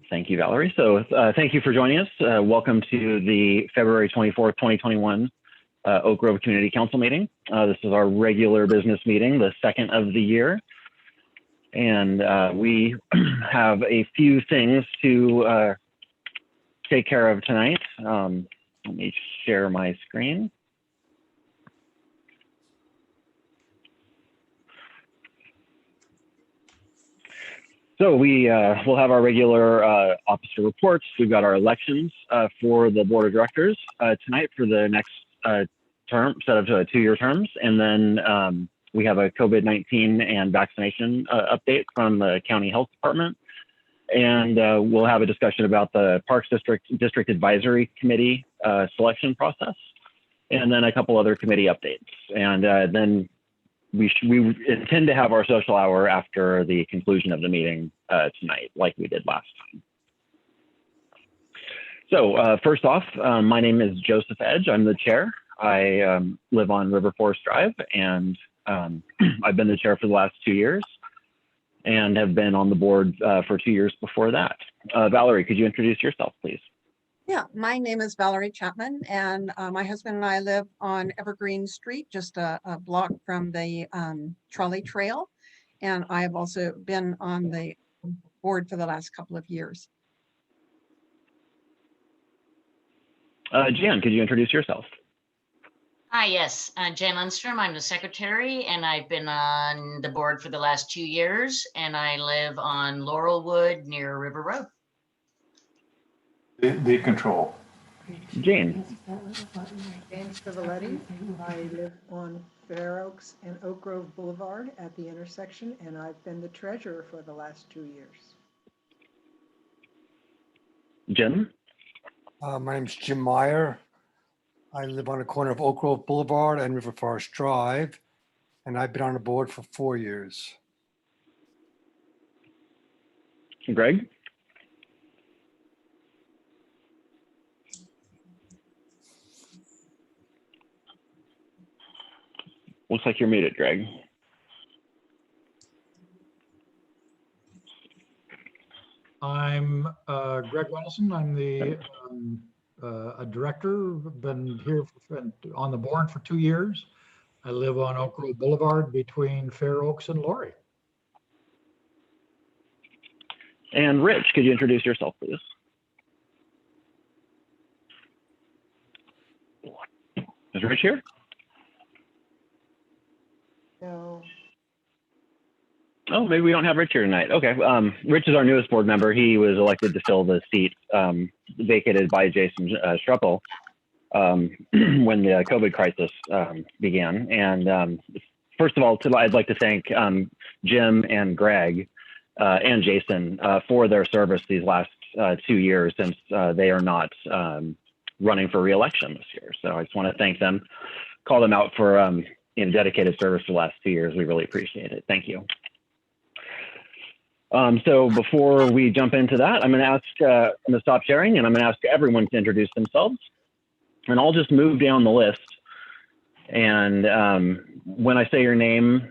Thank you, Valerie. So thank you for joining us. Welcome to the February 24th, 2021 Oak Grove Community Council meeting. This is our regular business meeting, the second of the year. And we have a few things to take care of tonight. Let me share my screen. So we will have our regular officer reports. We've got our elections for the board of directors tonight for the next term, set of 2-year terms. And then we have a COVID-19 and vaccination update from the county health department. And we'll have a discussion about the Parks District Advisory Committee selection process, and then a couple other committee updates. And then we intend to have our social hour after the conclusion of the meeting tonight, like we did last time. So first off, my name is Joseph Edge. I'm the chair. I live on River Forest Drive, and I've been the chair for the last 2 years and have been on the board for 2 years before that. Valerie, could you introduce yourself, please? Yeah, my name is Valerie Chapman, and my husband and I live on Evergreen Street, just a block from the trolley trail. And I've also been on the board for the last couple of years. Jan, could you introduce yourself? Hi, yes, Jan Lundstrom. I'm the secretary, and I've been on the board for the last 2 years, and I live on Laurelwood near River Road. The control. Jane. James Civiletti. I live on Fair Oaks and Oak Grove Boulevard at the intersection, and I've been the treasurer for the last 2 years. Jim. My name's Jim Meyer. I live on the corner of Oak Grove Boulevard and River Forest Drive, and I've been on the board for 4 years. Greg. Looks like you're muted, Greg. I'm Greg Wellison. I'm the a director. Been here on the board for 2 years. I live on Oak Grove Boulevard between Fair Oaks and Laurie. And Rich, could you introduce yourself, please? Is Rich here? No. Oh, maybe we don't have Rich here tonight. Okay. Rich is our newest board member. He was elected to fill the seat vacated by Jason Struppel when the COVID crisis began. And first of all, I'd like to thank Jim and Greg and Jason for their service these last 2 years, since they are not running for re-election this year. So I just want to thank them, call them out for dedicated service for the last 2 years. We really appreciate it. Thank you. So before we jump into that, I'm going to stop sharing, and I'm going to ask everyone to introduce themselves. And I'll just move down the list. And when I say your name,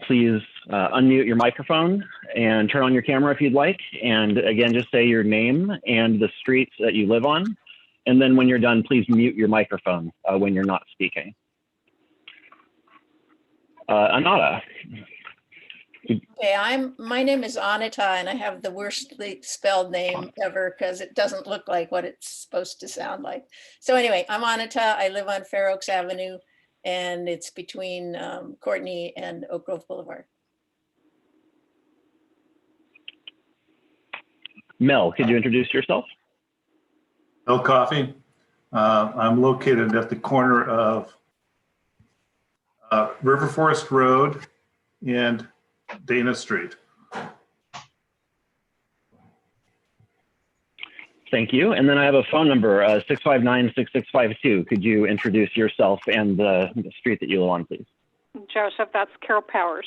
please unmute your microphone and turn on your camera if you'd like. And again, just say your name and the streets that you live on. And then when you're done, please mute your microphone when you're not speaking. Anata. Okay, my name is Anita, and I have the worstly spelled name ever because it doesn't look like what it's supposed to sound like. So anyway, I'm Anita. I live on Fair Oaks Avenue, and it's between Courtney and Oak Grove Boulevard. Mel, could you introduce yourself? Mel Coffey. I'm located at the corner of River Forest Road and Dana Street. Thank you. And then I have a phone number, 659-6652. Could you introduce yourself and the street that you live on, please? Joseph, that's Carol Powers.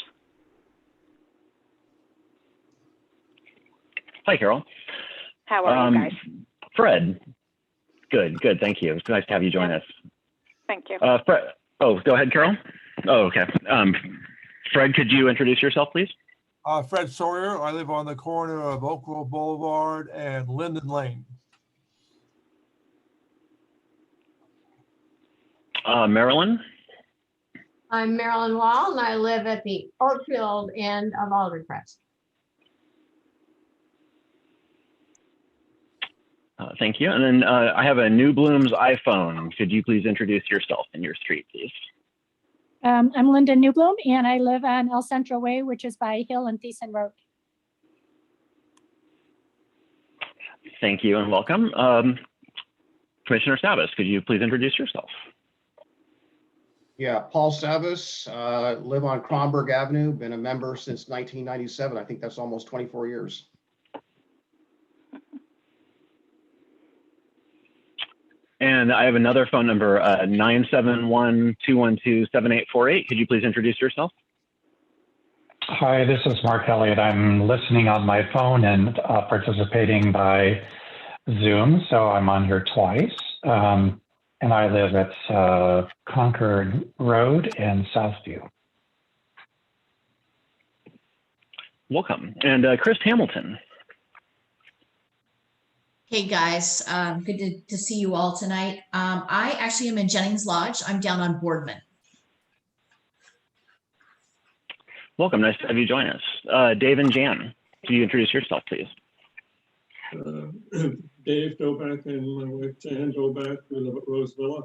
Hi, Carol. How are you guys? Fred. Good, good. Thank you. It's nice to have you join us. Thank you. Fred. Oh, go ahead, Carol. Oh, okay. Fred, could you introduce yourself, please? Fred Sawyer. I live on the corner of Oak Grove Boulevard and Linden Lane. Marilyn? I'm Marilyn Wall, and I live at the Oakfield end of Alder Crest. Thank you. And then I have a New Bloom's iPhone. Could you please introduce yourself and your street, please? I'm Linda Newbloom, and I live on El Centro Way, which is by Hill and Thiessen Road. Thank you and welcome. Commissioner Savas, could you please introduce yourself? Yeah, Paul Savas, live on Kronberg Avenue, been a member since 1997. I think that's almost 24 years. And I have another phone number, 971-212-7848. Could you please introduce yourself? Hi, this is Mark Elliott. I'm listening on my phone and participating by Zoom, so I'm on here twice. And I live at Concord Road in Southview. Welcome. And Chris Hamilton. Hey guys, good to see you all tonight. I actually am in Jennings Lodge. I'm down on Boardman. Welcome, nice to have you join us. Dave and Jan, could you introduce yourself, please? Dave Doback and my wife Jan Doback, we live at Rose Villa.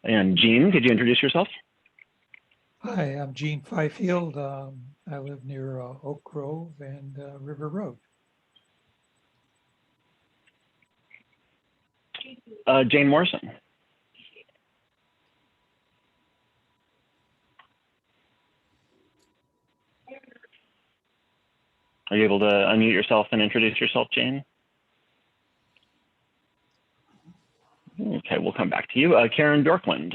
And Jean, could you introduce yourself? Hi, I'm Gene Fifield. I live near Oak Grove and River Road. Jane Morrison. Are you able to unmute yourself and introduce yourself, Jane? Okay, we'll come back to you. Karen Bjorklund.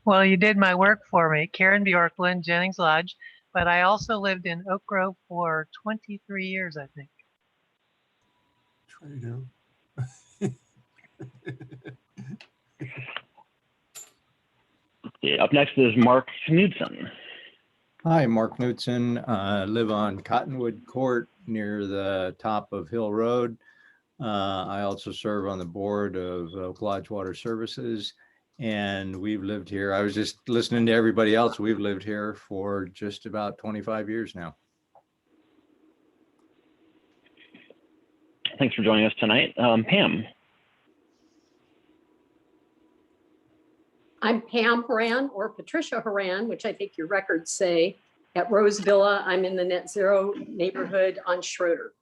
Well, you did my work for me, Karen Bjorklund, Jennings Lodge, but I also lived in Oak Grove for 23 years, I think. Okay, up next is Mark Knudsen. Hi, Mark Knudsen. Live on Cottonwood Court near the top of Hill Road. I also serve on the board of Oak Lodge Water Services. And we've lived here. I was just listening to everybody else. We've lived here for just about 25 years now. Thanks for joining us tonight. Pam. I'm Pam Horan, or Patricia Horan, which I think your records say, at Rose Villa. I'm in the Net Zero neighborhood on Schroeder.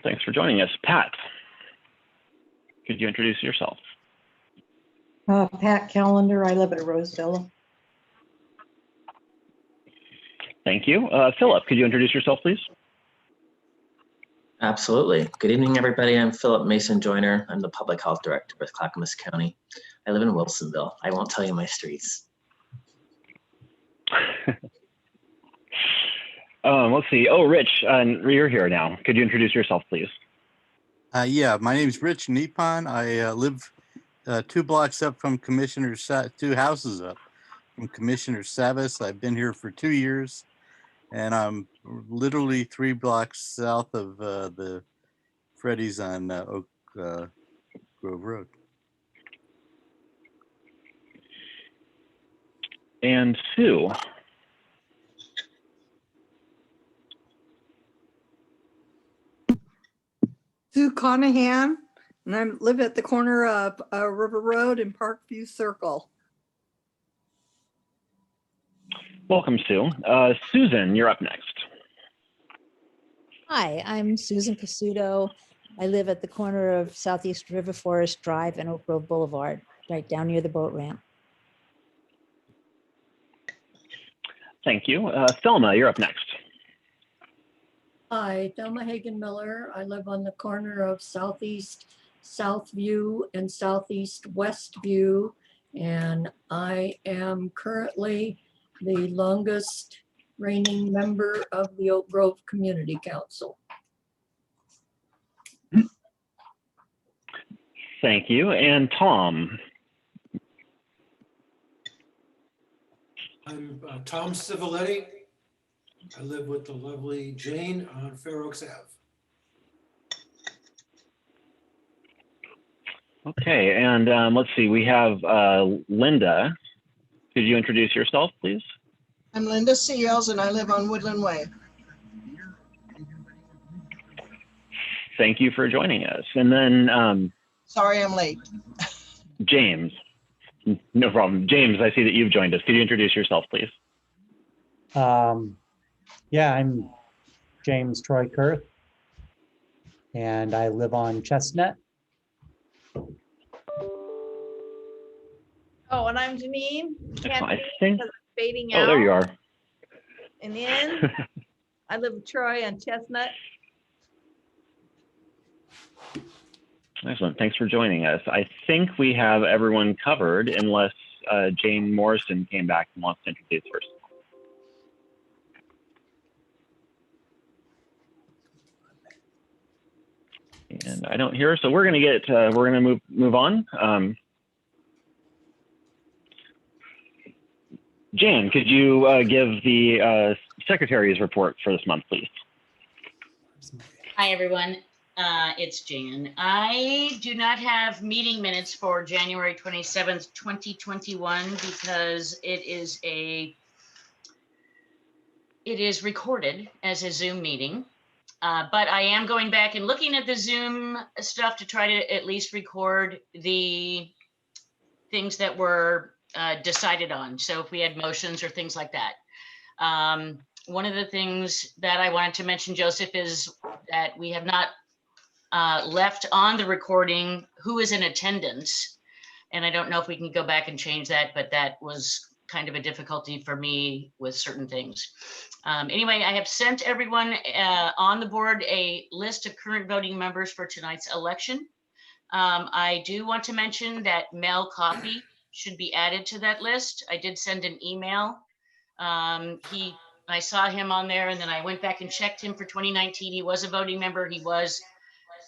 Thanks for joining us. Pat, could you introduce yourself? Pat Callender, I live at Rose Villa. Thank you. Philip, could you introduce yourself, please? Absolutely. Good evening, everybody. I'm Philip Mason Joyner. I'm the Public Health Director with Clackamas County. I live in Wilsonville. I won't tell you my streets. Let's see. Oh, Rich, you're here now. Could you introduce yourself, please? Yeah, my name is Rich Nippon. I live 2 blocks up from Commissioner, 2 houses up from Commissioner Savas. I've been here for 2 years, and I'm literally 3 blocks south of the Freddy's on Oak Grove Road. And Sue. Sue Conahan, and I live at the corner of River Road and Parkview Circle. Welcome, Sue. Susan, you're up next. Hi, I'm Susan Pasuto. I live at the corner of Southeast River Forest Drive and Oak Grove Boulevard, right down near the boat ramp. Thank you. Thelma, you're up next. Hi, Thelma Hagen Miller. I live on the corner of Southeast Southview and Southeast Westview, and I am currently the longest reigning member of the Oak Grove Community Council. Thank you. And Tom. I'm Tom Civiletti. I live with the lovely Jane on Fair Oaks Ave. Okay, and let's see, we have Linda. Could you introduce yourself, please? I'm Linda Seals and I live on Woodland Way. Thank you for joining us. And then Sorry I'm late. James. No problem. James, I see that you've joined us. Could you introduce yourself, please? Yeah, I'm James Troy Kurth, and I live on Chestnut. Oh, and I'm Janine. Can't I see think. because I'm fading out. Oh, there you are. And then I live with Troy on Chestnut. Excellent. Thanks for joining us. I think we have everyone covered unless Jane Morrison came back and wants to introduce herself. And I don't hear her, so we're going to move on. Jan, could you give the secretary's report for this month, please? Hi, everyone. It's Jan. I do not have meeting minutes for January 27th, 2021 because it is recorded as a Zoom meeting. But I am going back and looking at the Zoom stuff to try to at least record the things that were decided on. So if we had motions or things like that. One of the things that I wanted to mention, Joseph, is that we have not left on the recording who is in attendance. And I don't know if we can go back and change that, but that was kind of a difficulty for me with certain things. Anyway, I have sent everyone on the board a list of current voting members for tonight's election. I do want to mention that Mel Coffey should be added to that list. I did send an email. I saw him on there and then I went back and checked him for 2019. He was a voting member. He was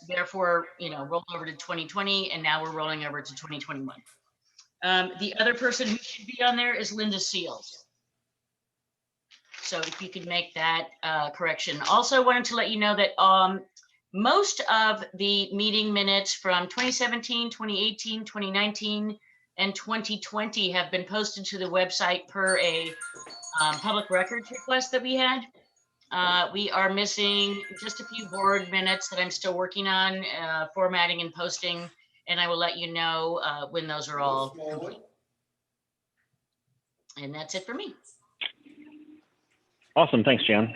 therefore, rolled over to 2020 and now we're rolling over to 2021. The other person who should be on there is Linda Seals. So if you could make that correction. Also, I wanted to let you know that most of the meeting minutes from 2017, 2018, 2019, and 2020 have been posted to the website per a public records request that we had. We are missing just a few board minutes that I'm still working on, formatting and posting, and I will let you know when those are all complete. And that's it for me. Awesome. Thanks, Jan.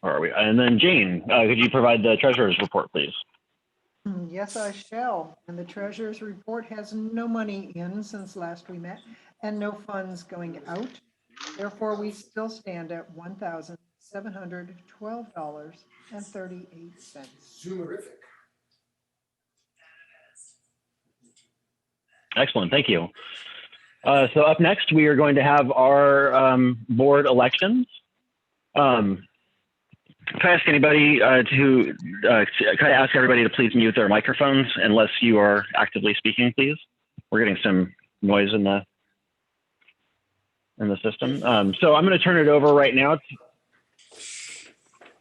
Where are we? And then Jane, could you provide the treasurer's report, please? Yes, I shall. And the treasurer's report has no money in since last we met and no funds going out. Therefore, we still stand at $1,712.38. Zoomerific. Excellent. Thank you. So up next, we are going to have our board elections. Can I ask anybody can I ask everybody to please mute their microphones unless you are actively speaking, please? We're getting some noise in the system. So I'm going to turn it over right now.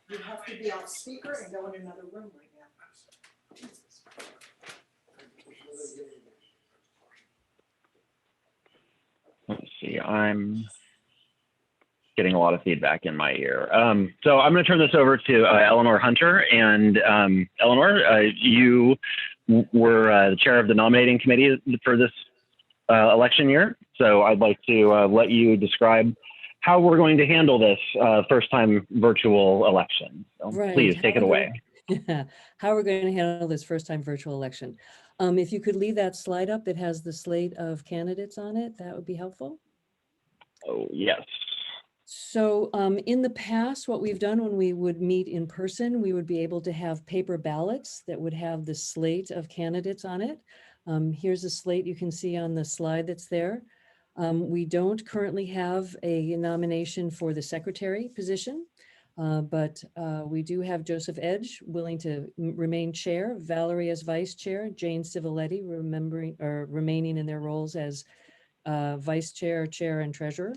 You have to be on speaker and go in another room right now. Let's see, I'm getting a lot of feedback in my ear. So I'm going to turn this over to Eleanor Hunter. And Eleanor, you were the chair of the nominating committee for this election year. So I'd like to let you describe how we're going to handle this first-time virtual election. So Right. Please take it away. How we're going to handle this first-time virtual election. If you could leave that slide up that has the slate of candidates on it, that would be helpful. Oh, yes. So in the past, what we've done when we would meet in person, we would be able to have paper ballots that would have the slate of candidates on it. Here's a slate you can see on the slide that's there. We don't currently have a nomination for the secretary position. But we do have Joseph Edge willing to remain chair, Valerie as vice chair, Jane Civiletti remaining in their roles as vice chair, chair, and treasurer.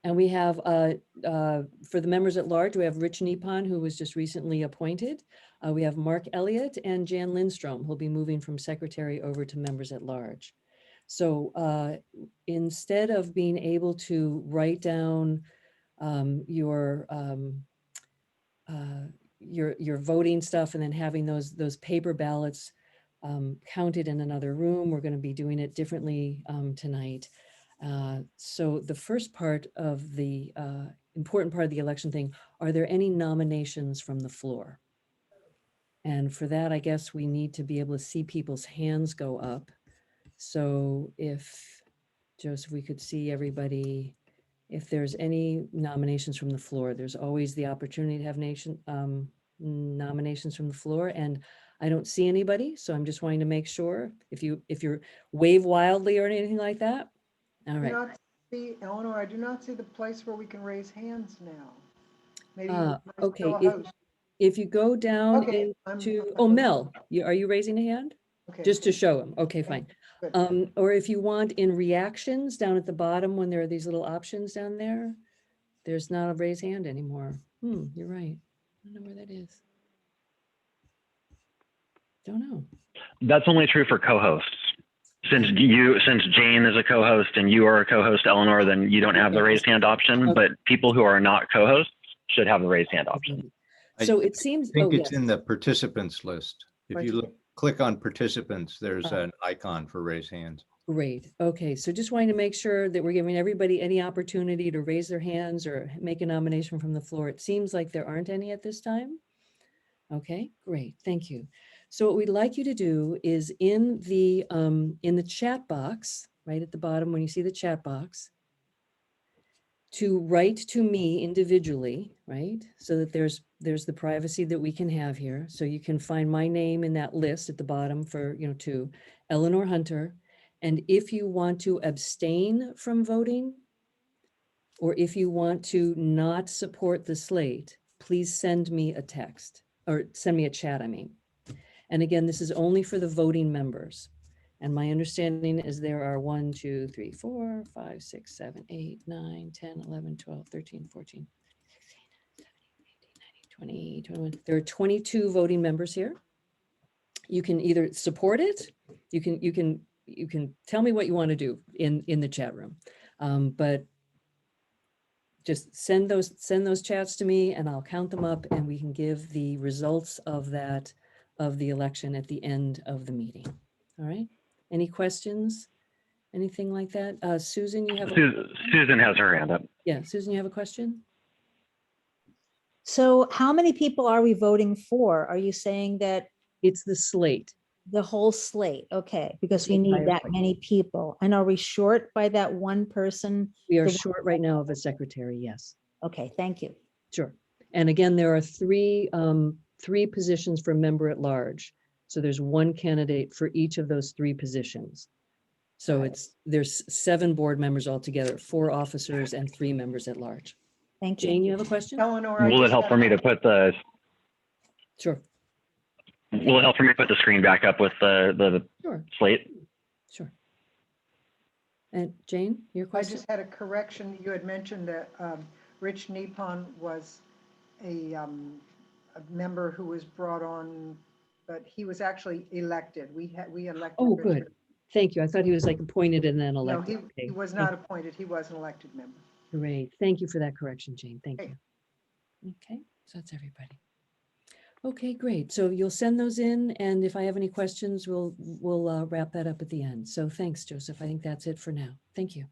And we have, for the members at large, we have Rich Nippon, who was just recently appointed. We have Mark Elliott and Jan Lindstrom, who'll be moving from secretary over to members at large. So instead of being able to write down your voting stuff and then having those paper ballots counted in another room, we're going to be doing it differently tonight. So the first part of the important part of the election thing, are there any nominations from the floor? And for that, I guess we need to be able to see people's hands go up. So if, Joseph, we could see everybody, if there's any nominations from the floor, there's always the opportunity to have nominations from the floor. And I don't see anybody, so I'm just wanting to make sure if you're wave wildly or anything like that. All right. I do not see, Eleanor, I do not see the place where we can raise hands now. Maybe okay, still a host. if you go down Okay, into, oh, Mel, are you raising a hand? Okay. Just to show him. Okay, fine. Good. Or if you want in reactions down at the bottom, when there are these little options down there, there's not a raise hand anymore. You're right. I don't know where that is. Don't know. That's only true for co-hosts. Since Jane is a co-host and you are a co-host, Eleanor, then you don't have the raised hand option, but people who are not co-hosts should have the raised hand option. So it seems, I think it's in the participants list. If you click on participants, there's an icon for raise hands. Great. Okay, so just wanting to make sure that we're giving everybody any opportunity to raise their hands or make a nomination from the floor. It seems like there aren't any at this time. Okay, great. Thank you. So what we'd like you to do is in the chat box, right at the bottom when you see the chat box, to write to me individually, right? So that there's the privacy that we can have here. So you can find my name in that list at the bottom for, to Eleanor Hunter. And if you want to abstain from voting, or if you want to not support the slate, please send me a text or send me a chat, I mean. And again, this is only for the voting members. And my understanding is there are 1, 2, 3, 4, 5, 6, 7, 8, 9, 10, 11, 12, 13, 14, 20, 21. There are 22 voting members here. You can either support it, you can tell me what you want to do in the chat room. But just send those chats to me and I'll count them up and we can give the results of the election at the end of the meeting. All right. Any questions? Anything like that? Susan, you have Susan has her hand up. Yeah, Susan, you have a question? So how many people are we voting for? Are you saying that it's the slate? The whole slate, okay, because we The need entire that slate. many people. And are we short by that one person? We are The- short right now of a secretary, yes. Okay, thank you. Sure. And again, there are three positions for member at large. So there's one candidate for each of those 3 positions. So there's 7 board members altogether, 4 officers and 3 members at large. Thank you. Jane, you have a question? Eleanor, Will it help for me to put the? Sure. Will it help for me to put the screen back up with the Sure. slate? Sure. And Jane, your I question? just had a correction. You had mentioned that Rich Nippon was a member who was brought on, but he was actually elected. We elected. Oh, Richard. good. Thank you. I thought he was like appointed and then No, elected. he Okay. was Thank not appointed. He was an elected member. you. Great. Thank you for that correction, Jane. Thank Okay. you. Okay, so that's everybody. Okay, great. So you'll send those in, and if I have any questions, we'll wrap that up at the end. So thanks, Joseph. I think that's it for now. Thank you.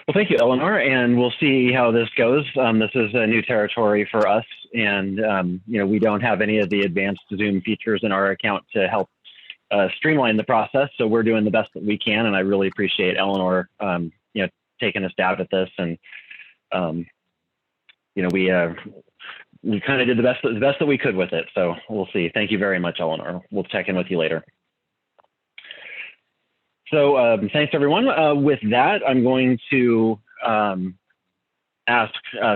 Well, thank you, Eleanor, and we'll see how this goes. This is a new territory for us, and we don't have any of the advanced Zoom features in our account to help streamline the process. So we're doing the best that we can, and I really appreciate Eleanor, taking a stab at this. And we kind of did the best that we could with it. So we'll see. Thank you very much, Eleanor. We'll check in with you later. So thanks, everyone. With that, I'm going to ask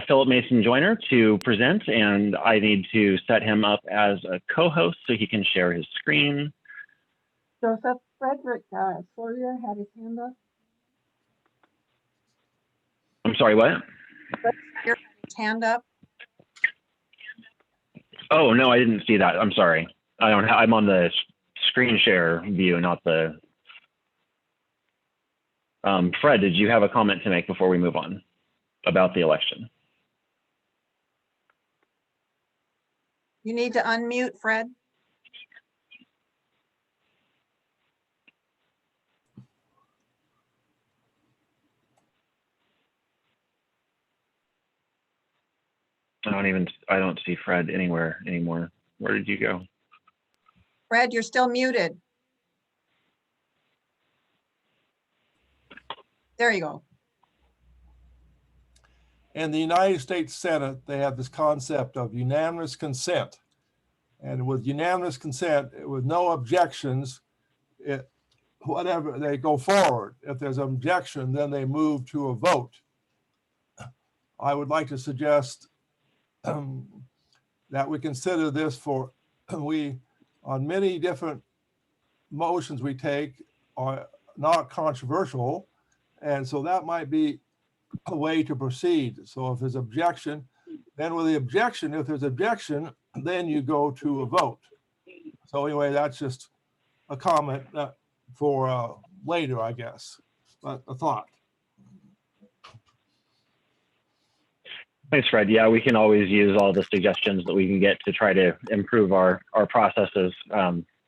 Philip Mason Joyner to present, and I need to set him up as a co-host so he can share his screen. Joseph Frederick Fourier had his hand up. I'm sorry, what? His hand up. Oh, no, I didn't see that. I'm sorry. I'm on the screen share view, not the. Fred, did you have a comment to make before we move on about the election? You need to unmute, Fred. I don't see Fred anywhere anymore. Where did you go? Fred, you're still muted. There you go. In the United States Senate, they have this concept of unanimous consent. And with unanimous consent, with no objections, whatever, they go forward. If there's an objection, then they move to a vote. I would like to suggest that we consider this for, on many different motions we take are not controversial. And so that might be a way to proceed. So if there's objection, then with the objection, if there's objection, then you go to a vote. So anyway, that's just a comment for later, I guess, but a thought. Thanks, Fred. Yeah, we can always use all the suggestions that we can get to try to improve our processes,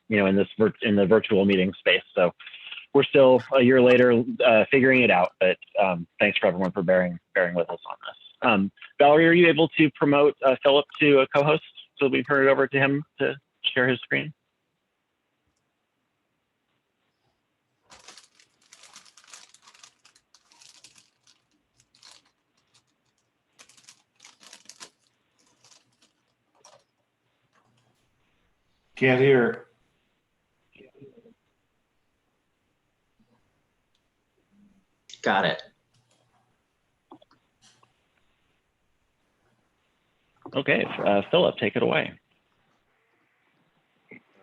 you know, in the virtual meeting space. So we're still a year later figuring it out, but thanks for everyone for bearing with us on this. Valerie, are you able to promote Philip to a co-host so we turn it over to him to share his screen? Can't hear. Got it. Okay, Philip, take it away.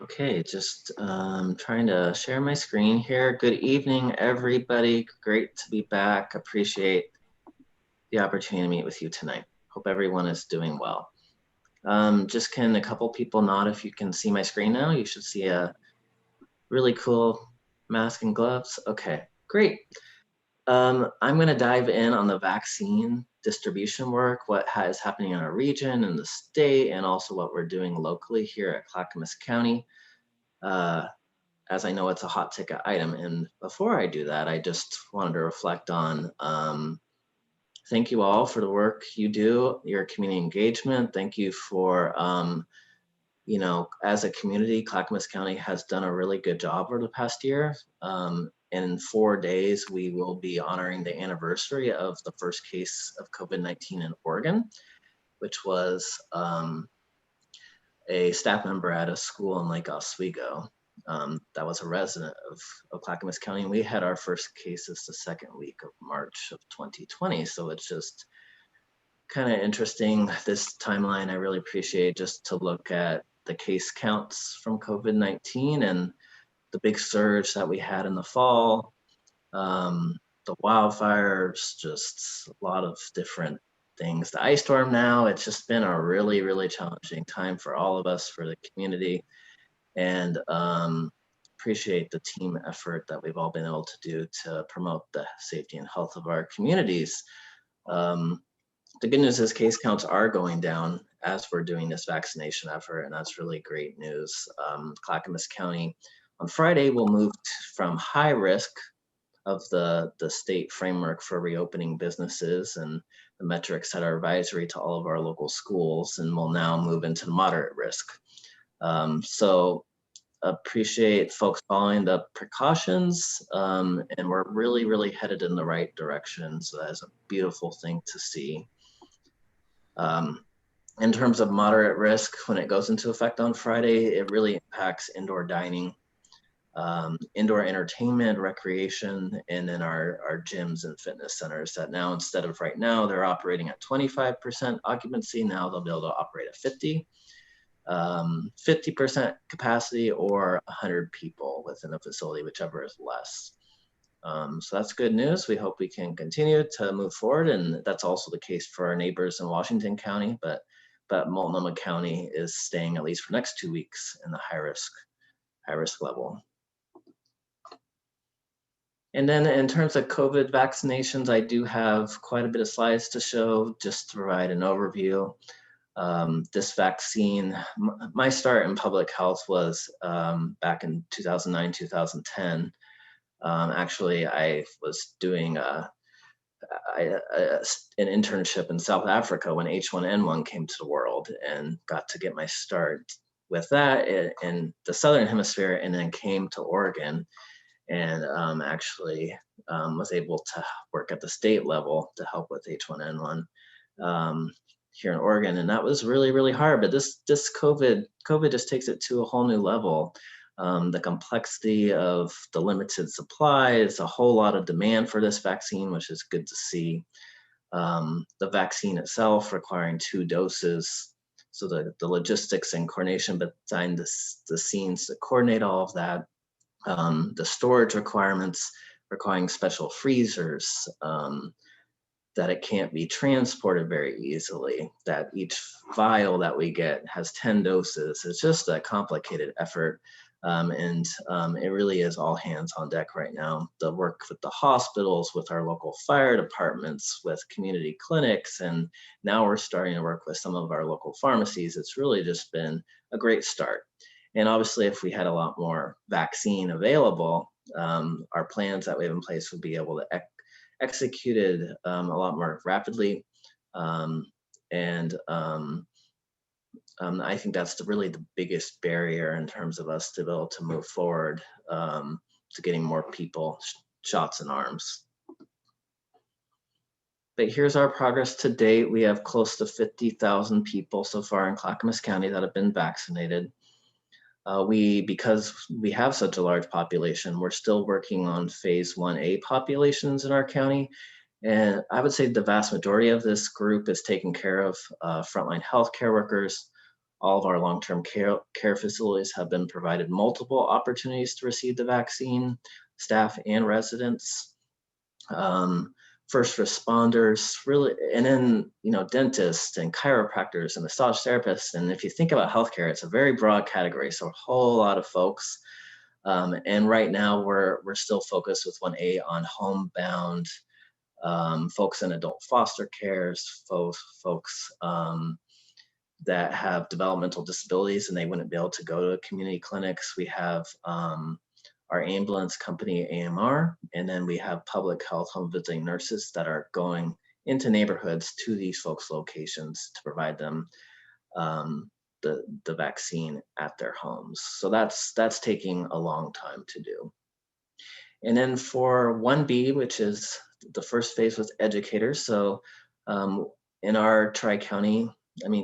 Okay, just trying to share my screen here. Good evening, everybody. Great to be back. Appreciate the opportunity to meet with you tonight. Hope everyone is doing well. Just can a couple people nod if you can see my screen now? You should see a really cool mask and gloves. Okay, great. I'm going to dive in on the vaccine distribution work, what is happening in our region and the state, and also what we're doing locally here at Clackamas County, as I know it's a hot ticket item. And before I do that, I just wanted to reflect on thank you all for the work you do, your community engagement. Thank you for, you know, as a community, Clackamas County has done a really good job over the past year. In 4 days, we will be honoring the anniversary of the first case of COVID-19 in Oregon, which was a staff member at a school in Lake Oswego that was a resident of Clackamas County. And we had our first cases the second week of March of 2020. So it's just kind of interesting, this timeline. I really appreciate just to look at the case counts from COVID-19 and the big surge that we had in the fall, the wildfires, just a lot of different things. The ice storm now, it's just been a really, really challenging time for all of us, for the community, and appreciate the team effort that we've all been able to do to promote the safety and health of our communities. The good news is case counts are going down as we're doing this vaccination effort, and that's really great news. Clackamas County on Friday will move from high risk of the state framework for reopening businesses and the metrics that are advisory to all of our local schools, and will now move into moderate risk. So appreciate folks following the precautions, and we're really, really headed in the right direction. So that's a beautiful thing to see. In terms of moderate risk, when it goes into effect on Friday, it really impacts indoor dining. indoor entertainment, recreation, and then our gyms and fitness centers that now, instead of right now, they're operating at 25% occupancy. Now they'll be able to operate at 50% capacity or 100 people within a facility, whichever is less. So that's good news. We hope we can continue to move forward, and that's also the case for our neighbors in Washington County, but Multnomah County is staying at least for the next 2 weeks in the high risk level. And then in terms of COVID vaccinations, I do have quite a bit of slides to show just to provide an overview. This vaccine, my start in public health was back in 2009, 2010. Actually, I was doing an internship in South Africa when H1N1 came to the world, and got to get my start with that in the Southern Hemisphere, and then came to Oregon, and actually was able to work at the state level to help with H1N1 here in Oregon. And that was really, really hard, but this COVID just takes it to a whole new level. The complexity of the limited supplies, a whole lot of demand for this vaccine, which is good to see. The vaccine itself requiring 2 doses. So the logistics and coordination behind the scenes to coordinate all of that. The storage requirements requiring special freezers, that it can't be transported very easily, that each vial that we get has 10 doses. It's just a complicated effort. And it really is all hands on deck right now. The work with the hospitals, with our local fire departments, with community clinics, and now we're starting to work with some of our local pharmacies. It's really just been a great start. And obviously, if we had a lot more vaccine available, our plans that we have in place would be able to executed a lot more rapidly. I think that's really the biggest barrier in terms of us to be able to move forward to getting more people shots in arms. But here's our progress to date. We have close to 50,000 people so far in Clackamas County that have been vaccinated. Because we have such a large population, we're still working on phase 1A populations in our county. And I would say the vast majority of this group is taken care of. Frontline healthcare workers, all of our long-term care facilities have been provided multiple opportunities to receive the vaccine, staff and residents. First responders, really, and then, dentists and chiropractors and massage therapists. And if you think about healthcare, it's a very broad category, so a whole lot of folks. And right now we're still focused with 1A on homebound folks in adult foster cares, folks that have developmental disabilities and they wouldn't be able to go to community clinics. We have our ambulance company, AMR, and then we have public health home visiting nurses that are going into neighborhoods to these folks' locations to provide them the vaccine at their homes. So that's taking a long time to do. And then for 1B, which is the first phase with educators. So in our Tri-County,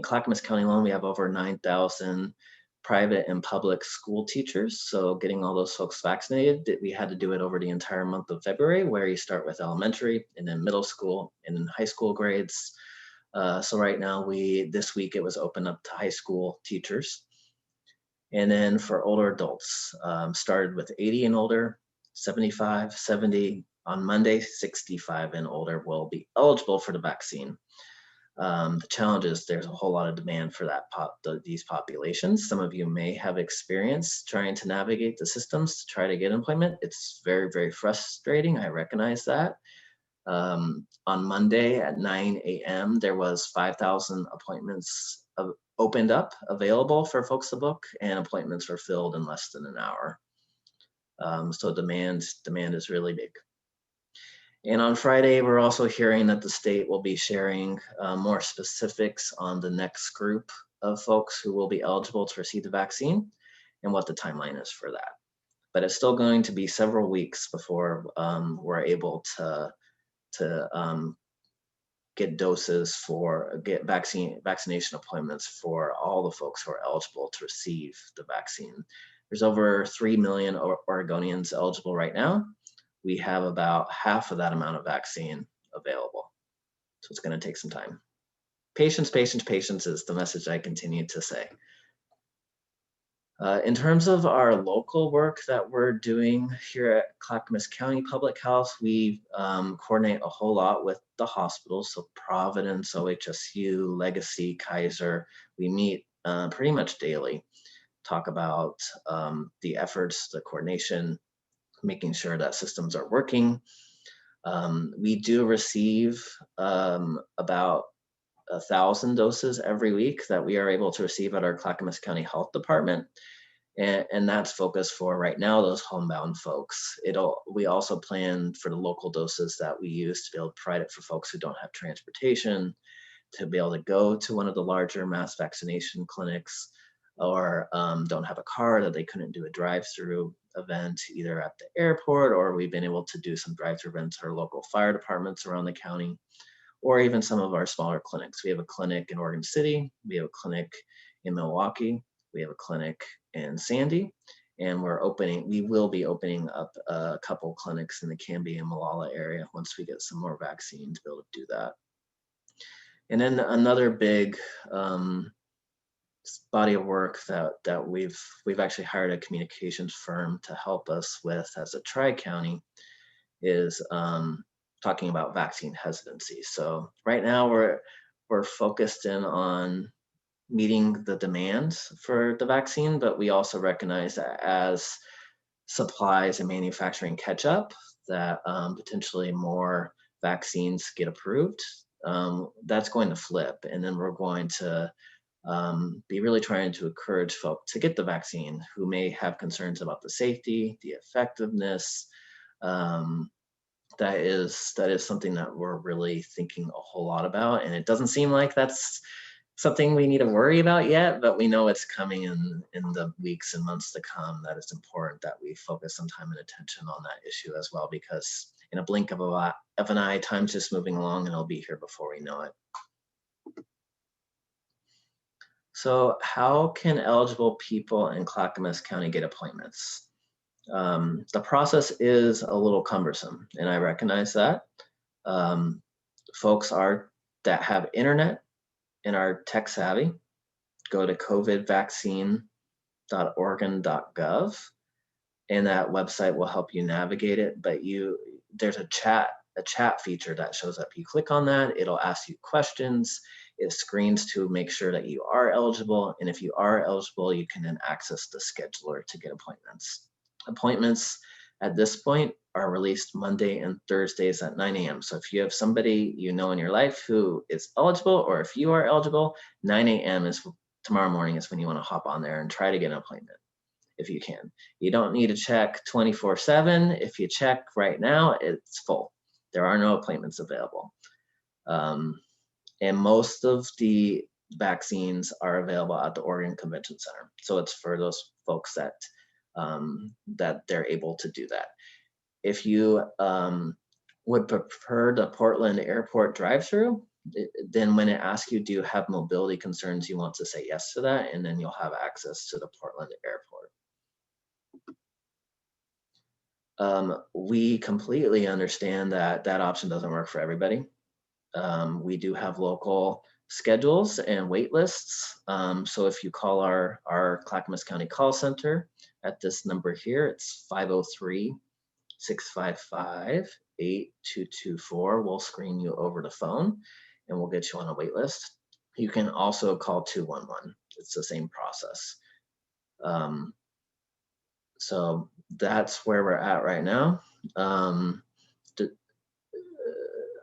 Clackamas County alone, we have over 9,000 private and public school teachers. So getting all those folks vaccinated, we had to do it over the entire month of February, where you start with elementary and then middle school and then high school grades. So right now, this week it was open up to high school teachers. And then for older adults, started with 80 and older, 75, 70. On Monday, 65 and older will be eligible for the vaccine. The challenge is there's a whole lot of demand for these populations. Some of you may have experience trying to navigate the systems to try to get employment. It's very, very frustrating. I recognize that. On Monday at 9 a.m., there was 5,000 appointments opened up, available for folks to book, and appointments were filled in less than an hour. So demand is really big. And on Friday, we're also hearing that the state will be sharing more specifics on the next group of folks who will be eligible to receive the vaccine and what the timeline is for that. But it's still going to be several weeks before we're able to get vaccination appointments for all the folks who are eligible to receive the vaccine. There's over 3 million Oregonians eligible right now. We have about half of that amount of vaccine available. So it's going to take some time. Patience, patience, patience is the message I continue to say. In terms of our local work that we're doing here at Clackamas County Public Health, we coordinate a whole lot with the hospitals, so Providence, OHSU, Legacy, Kaiser. We meet pretty much daily, talk about the efforts, the coordination, making sure that systems are working. We do receive about 1,000 doses every week that we are able to receive at our Clackamas County Health Department. And that's focused for right now, those homebound folks. We also plan for the local doses that we use to be able to provide it for folks who don't have transportation, to be able to go to one of the larger mass vaccination clinics, or don't have a car that they couldn't do a drive-through event either at the airport, or we've been able to do some drive-through events at our local fire departments around the county, or even some of our smaller clinics. We have a clinic in Oregon City, we have a clinic in Milwaukee, we have a clinic in Sandy, and we will be opening up a couple clinics in the Canby and Molalla area once we get some more vaccine to be able to do that. And then another big body of work that we've actually hired a communications firm to help us with as a tri-county is talking about vaccine hesitancy. So right now we're focused in on meeting the demands for the vaccine, but we also recognize that as supplies and manufacturing catch up, that potentially more vaccines get approved. That's going to flip, and then we're going to be really trying to encourage folks to get the vaccine who may have concerns about the safety, the effectiveness. That is something that we're really thinking a whole lot about, and it doesn't seem like that's something we need to worry about yet, but we know it's coming in the weeks and months to come. That it's important that we focus some time and attention on that issue as well, because in a blink of an eye, time's just moving along and it'll be here before we know it. So how can eligible people in Clackamas County get appointments? The process is a little cumbersome, and I recognize that. Folks that have internet and are tech savvy, go to covidvaccine.oregon.gov, and that website will help you navigate it. But there's a chat feature that shows up. You click on that, it'll ask you questions. It screens to make sure that you are eligible, and if you are eligible, you can then access the scheduler to get appointments. Appointments at this point are released Monday and Thursdays at 9 a.m. So if you have somebody you know in your life who is eligible, or if you are eligible, 9 a.m. is tomorrow morning is when you want to hop on there and try to get an appointment if you can. You don't need to check 24/7. If you check right now, it's full. There are no appointments available. And most of the vaccines are available at the Oregon Convention Center. So it's for those folks that they're able to do that. If you would prefer the Portland Airport drive-through, then when it asks you, do you have mobility concerns, you want to say yes to that, and then you'll have access to the Portland Airport. We completely understand that option doesn't work for everybody. We do have local schedules and wait lists. So if you call our Clackamas County call center at this number here, it's 503-655-8224. We'll screen you over the phone and we'll get you on a wait list. You can also call 211. It's the same process. So that's where we're at right now.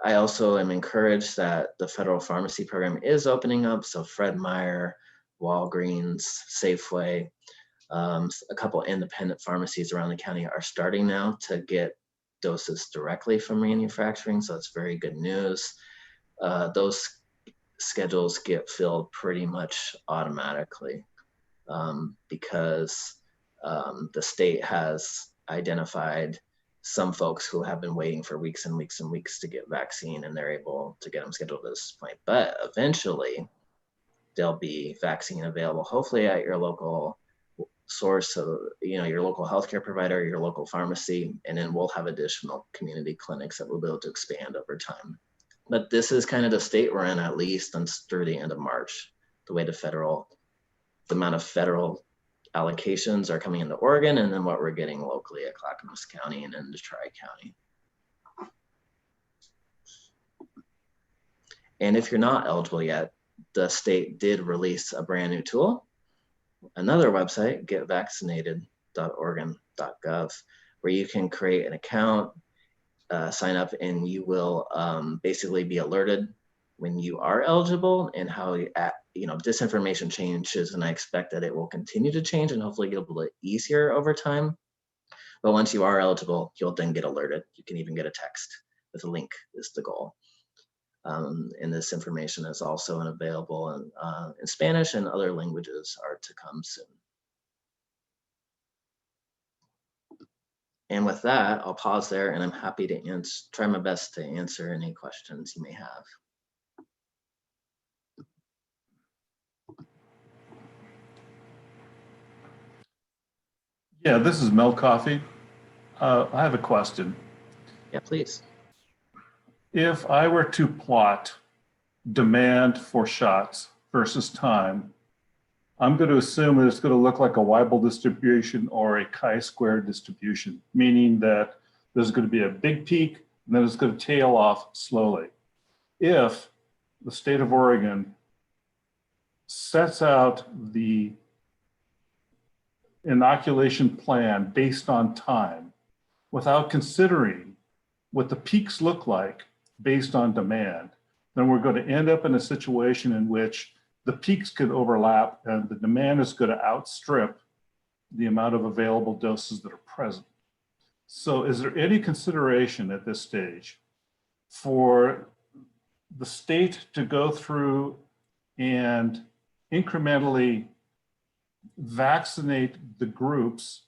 I also am encouraged that the federal pharmacy program is opening up. So Fred Meyer, Walgreens, Safeway, a couple independent pharmacies around the county are starting now to get doses directly from manufacturing. So that's very good news. Those schedules get filled pretty much automatically because the state has identified some folks who have been waiting for weeks and weeks and weeks to get vaccine, and they're able to get them scheduled at this point. But eventually there'll be vaccine available, hopefully at your local source of, your local healthcare provider, your local pharmacy, and then we'll have additional community clinics that we'll be able to expand over time. But this is kind of the state we're in, at least through the end of March, the way the amount of federal allocations are coming into Oregon, and then what we're getting locally at Clackamas County and into Tri-County. And if you're not eligible yet, the state did release a brand new tool, another website, getvaccinated.oregon.gov, where you can create an account, sign up, and you will basically be alerted when you are eligible and how this information changes, and I expect that it will continue to change and hopefully get a little bit easier over time. But once you are eligible, you'll then get alerted. You can even get a text with a link is the goal. And this information is also available in Spanish, and other languages are to come soon. And with that, I'll pause there, and I'm happy to try my best to answer any questions you may have. Yeah, this is Mel Coffey. I have a question. Yeah, please. If I were to plot demand for shots versus time, I'm going to assume that it's going to look like a Weibull distribution or a chi-square distribution, meaning that there's going to be a big peak and then it's going to tail off slowly. If the state of Oregon sets out the inoculation plan based on time without considering what the peaks look like based on demand, then we're going to end up in a situation in which the peaks could overlap and the demand is going to outstrip the amount of available doses that are present. So is there any consideration at this stage for the state to go through and incrementally vaccinate the groups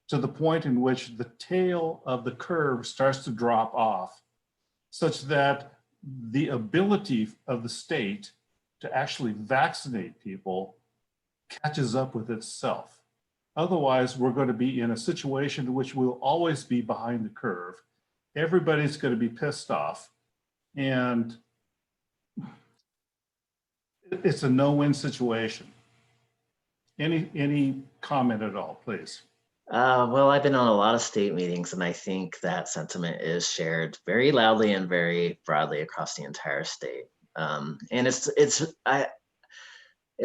to the point in which the tail of the curve starts to drop off, such that the ability of the state to actually vaccinate people catches up with itself? Otherwise, we're going to be in a situation in which we'll always be behind the curve. Everybody's going to be pissed off, and it's a no-win situation. Any comment at all, please? Well, I've been on a lot of state meetings, and I think that sentiment is shared very loudly and very broadly across the entire state. And it's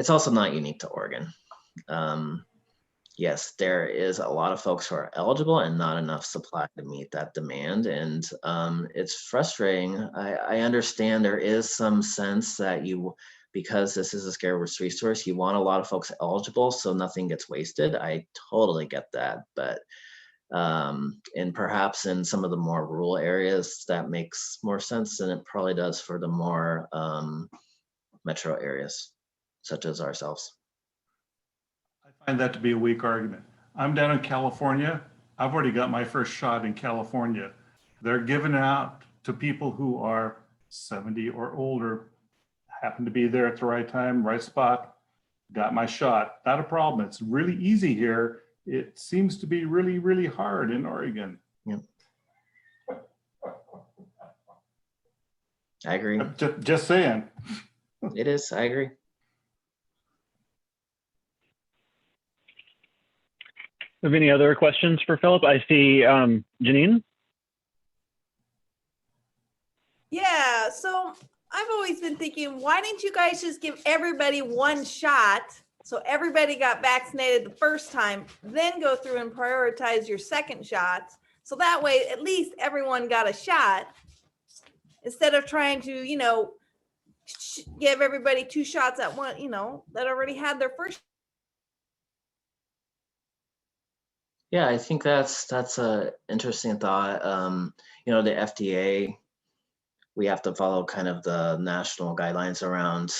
also not unique to Oregon. Yes, there is a lot of folks who are eligible and not enough supply to meet that demand, and it's frustrating. I understand there is some sense that because this is a scarce resource, you want a lot of folks eligible so nothing gets wasted. I totally get that, but and perhaps in some of the more rural areas that makes more sense than it probably does for the more metro areas, such as ourselves. I find that to be a weak argument. I'm down in California. I've already got my first shot in California. They're giving out to people who are 70 or older, happen to be there at the right time, right spot, got my shot. Not a problem. It's really easy here. It seems to be really, really hard in Oregon. Yeah. I agree. Just saying. It is, I agree. Have any other questions for Philip? I see Janine. Yeah, so I've always been thinking, why didn't you guys just give everybody one shot? So everybody got vaccinated the first time, then go through and prioritize your second shots. So that way, at least everyone got a shot instead of trying to, give everybody two shots at one, that already had their first. Yeah, I think that's a interesting thought. The FDA, we have to follow kind of the national guidelines around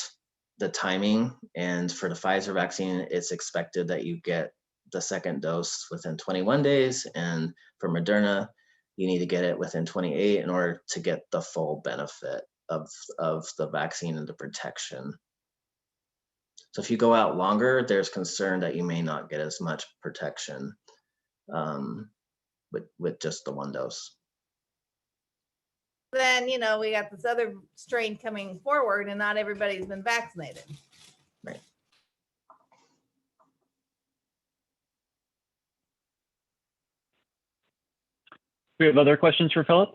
the timing. And for the Pfizer vaccine, it's expected that you get the second dose within 21 days. And for Moderna, you need to get it within 28 in order to get the full benefit of the vaccine and the protection. So if you go out longer, there's concern that you may not get as much protection with just the one dose. Then, you know, we got this other strain coming forward and not everybody's been vaccinated. Right. We have other questions for Philip?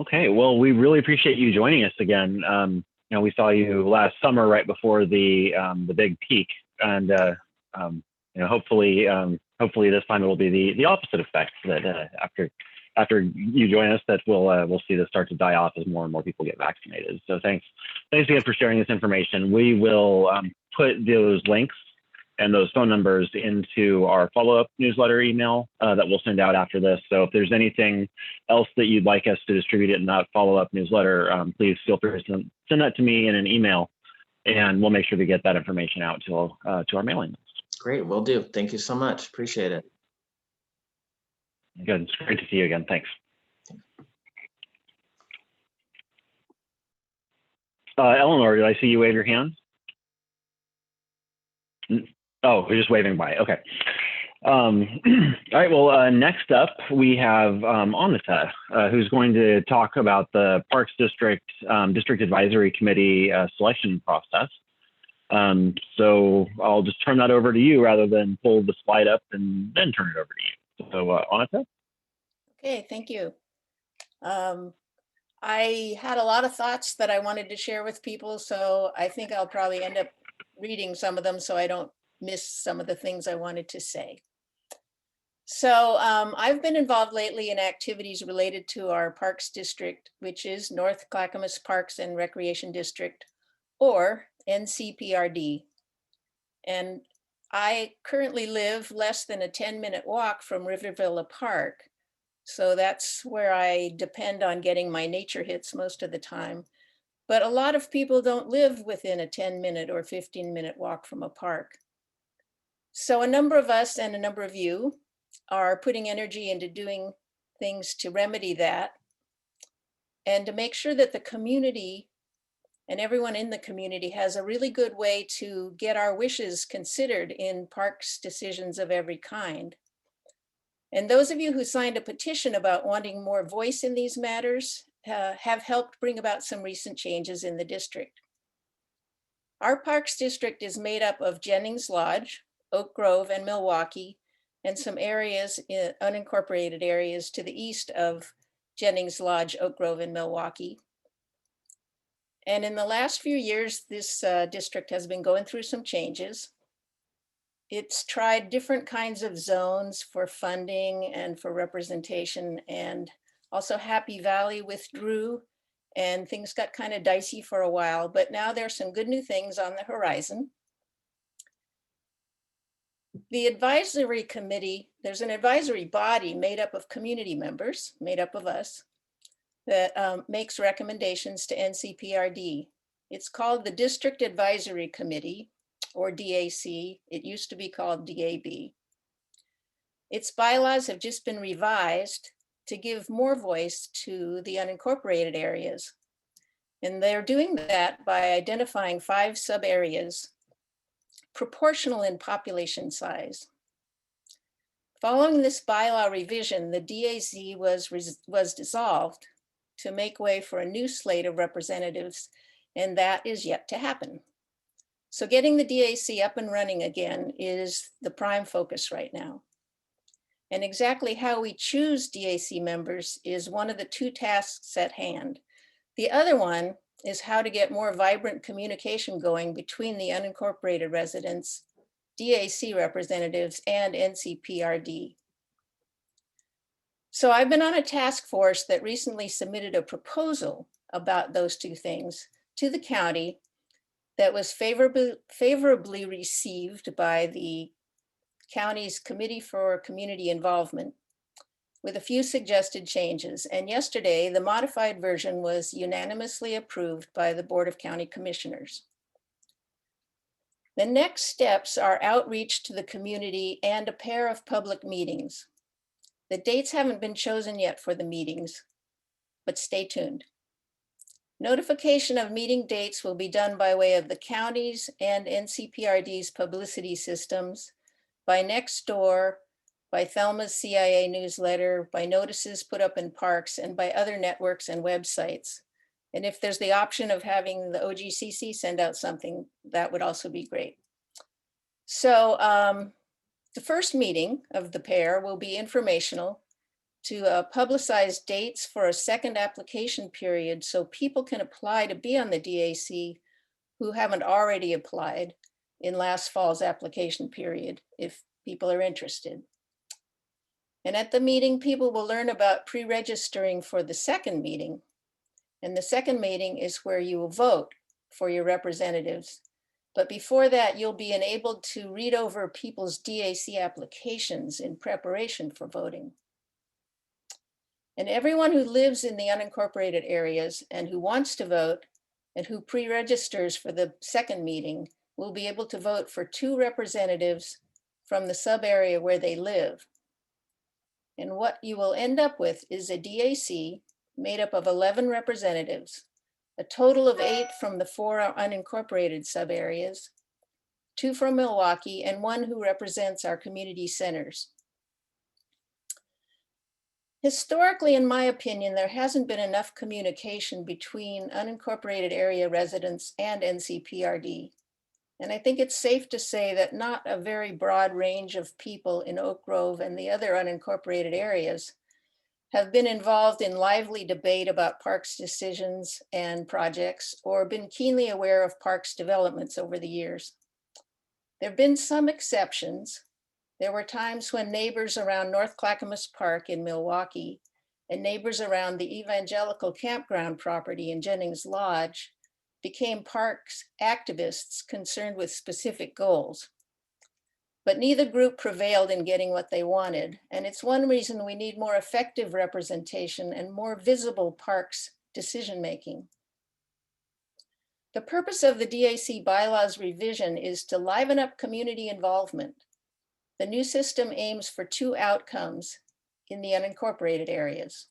Okay, well, we really appreciate you joining us again. You know, we saw you last summer right before the big peak, and you know, hopefully this time it will be the opposite effect, that after you join us, that we'll see this start to die off as more and more people get vaccinated. So thanks again for sharing this information. We will put those links and those phone numbers into our follow-up newsletter email that we'll send out after this. So if there's anything else that you'd like us to distribute in that follow-up newsletter, please feel free to send that to me in an email, and we'll make sure to get that information out to our mailing list. Great, will do. Thank you so much. Appreciate it. Good, it's great to see you again. Thanks. Eleanor, did I see you wave your hand? Oh, we're just waving by. Okay. All right. Well, next up we have Amita, who's going to talk about the Parks District Advisory Committee selection process. So I'll just turn that over to you rather than pull the slide up and then turn it over to you. So Amita. Okay. Thank you. I had a lot of thoughts that I wanted to share with people, so I think I'll probably end up reading some of them so I don't miss some of the things I wanted to say. So I've been involved lately in activities related to our Parks District, which is North Clackamas Parks and Recreation District, or NCPRD. And I currently live less than a 10-minute walk from Rivervilla Park. So that's where I depend on getting my nature hits most of the time. But a lot of people don't live within a 10-minute or 15-minute walk from a park. So a number of us and a number of you are putting energy into doing things to remedy that and to make sure that the community and everyone in the community has a really good way to get our wishes considered in parks decisions of every kind. And those of you who signed a petition about wanting more voice in these matters have helped bring about some recent changes in the district. Our Parks District is made up of Jennings Lodge, Oak Grove, and Milwaukee, and some areas, unincorporated areas to the east of Jennings Lodge, Oak Grove, and Milwaukee. And in the last few years, this district has been going through some changes. It's tried different kinds of zones for funding and for representation, and also Happy Valley withdrew and things got kind of dicey for a while, but now there's some good new things on the horizon. The advisory committee, there's an advisory body made up of community members, made up of us, that makes recommendations to NCPRD. It's called the District Advisory Committee, or DAC. It used to be called DAB. Its bylaws have just been revised to give more voice to the unincorporated areas. And they're doing that by identifying 5 sub-areas proportional in population size. Following this bylaw revision, the DAC was dissolved to make way for a new slate of representatives, and that is yet to happen. So getting the DAC up and running again is the prime focus right now. And exactly how we choose DAC members is one of the 2 tasks at hand. The other one is how to get more vibrant communication going between the unincorporated residents, DAC representatives, and NCPRD. So I've been on a task force that recently submitted a proposal about those 2 things to the county that was favorably received by the county's Committee for Community Involvement with a few suggested changes. And yesterday, the modified version was unanimously approved by the Board of County Commissioners. The next steps are outreach to the community and a pair of public meetings. The dates haven't been chosen yet for the meetings, but stay tuned. Notification of meeting dates will be done by way of the counties and NCPRD's publicity systems, by Nextdoor, by Thelma's CIA newsletter, by notices put up in parks, and by other networks and websites. And if there's the option of having the OGCC send out something, that would also be great. So the first meeting of the pair will be informational to publicize dates for a second application period so people can apply to be on the DAC who haven't already applied in last fall's application period, if people are interested. And at the meeting, people will learn about pre-registering for the second meeting. And the second meeting is where you will vote for your representatives. But before that, you'll be enabled to read over people's DAC applications in preparation for voting. And everyone who lives in the unincorporated areas and who wants to vote and who pre-registers for the second meeting will be able to vote for 2 representatives from the sub area where they live. And what you will end up with is a DAC made up of 11 representatives, a total of 8 from the 4 unincorporated sub areas, 2 from Milwaukee, and 1 who represents our community centers. Historically, in my opinion, there hasn't been enough communication between unincorporated area residents and NCPRD. And I think it's safe to say that not a very broad range of people in Oak Grove and the other unincorporated areas have been involved in lively debate about parks decisions and projects, or been keenly aware of parks developments over the years. There have been some exceptions. There were times when neighbors around North Clackamas Park in Milwaukee and neighbors around the Evangelical Campground property in Jennings Lodge became parks activists concerned with specific goals. But neither group prevailed in getting what they wanted. And it's one reason we need more effective representation and more visible parks decision-making. The purpose of the DAC bylaws revision is to liven up community involvement. The new system aims for 2 outcomes in the unincorporated areas.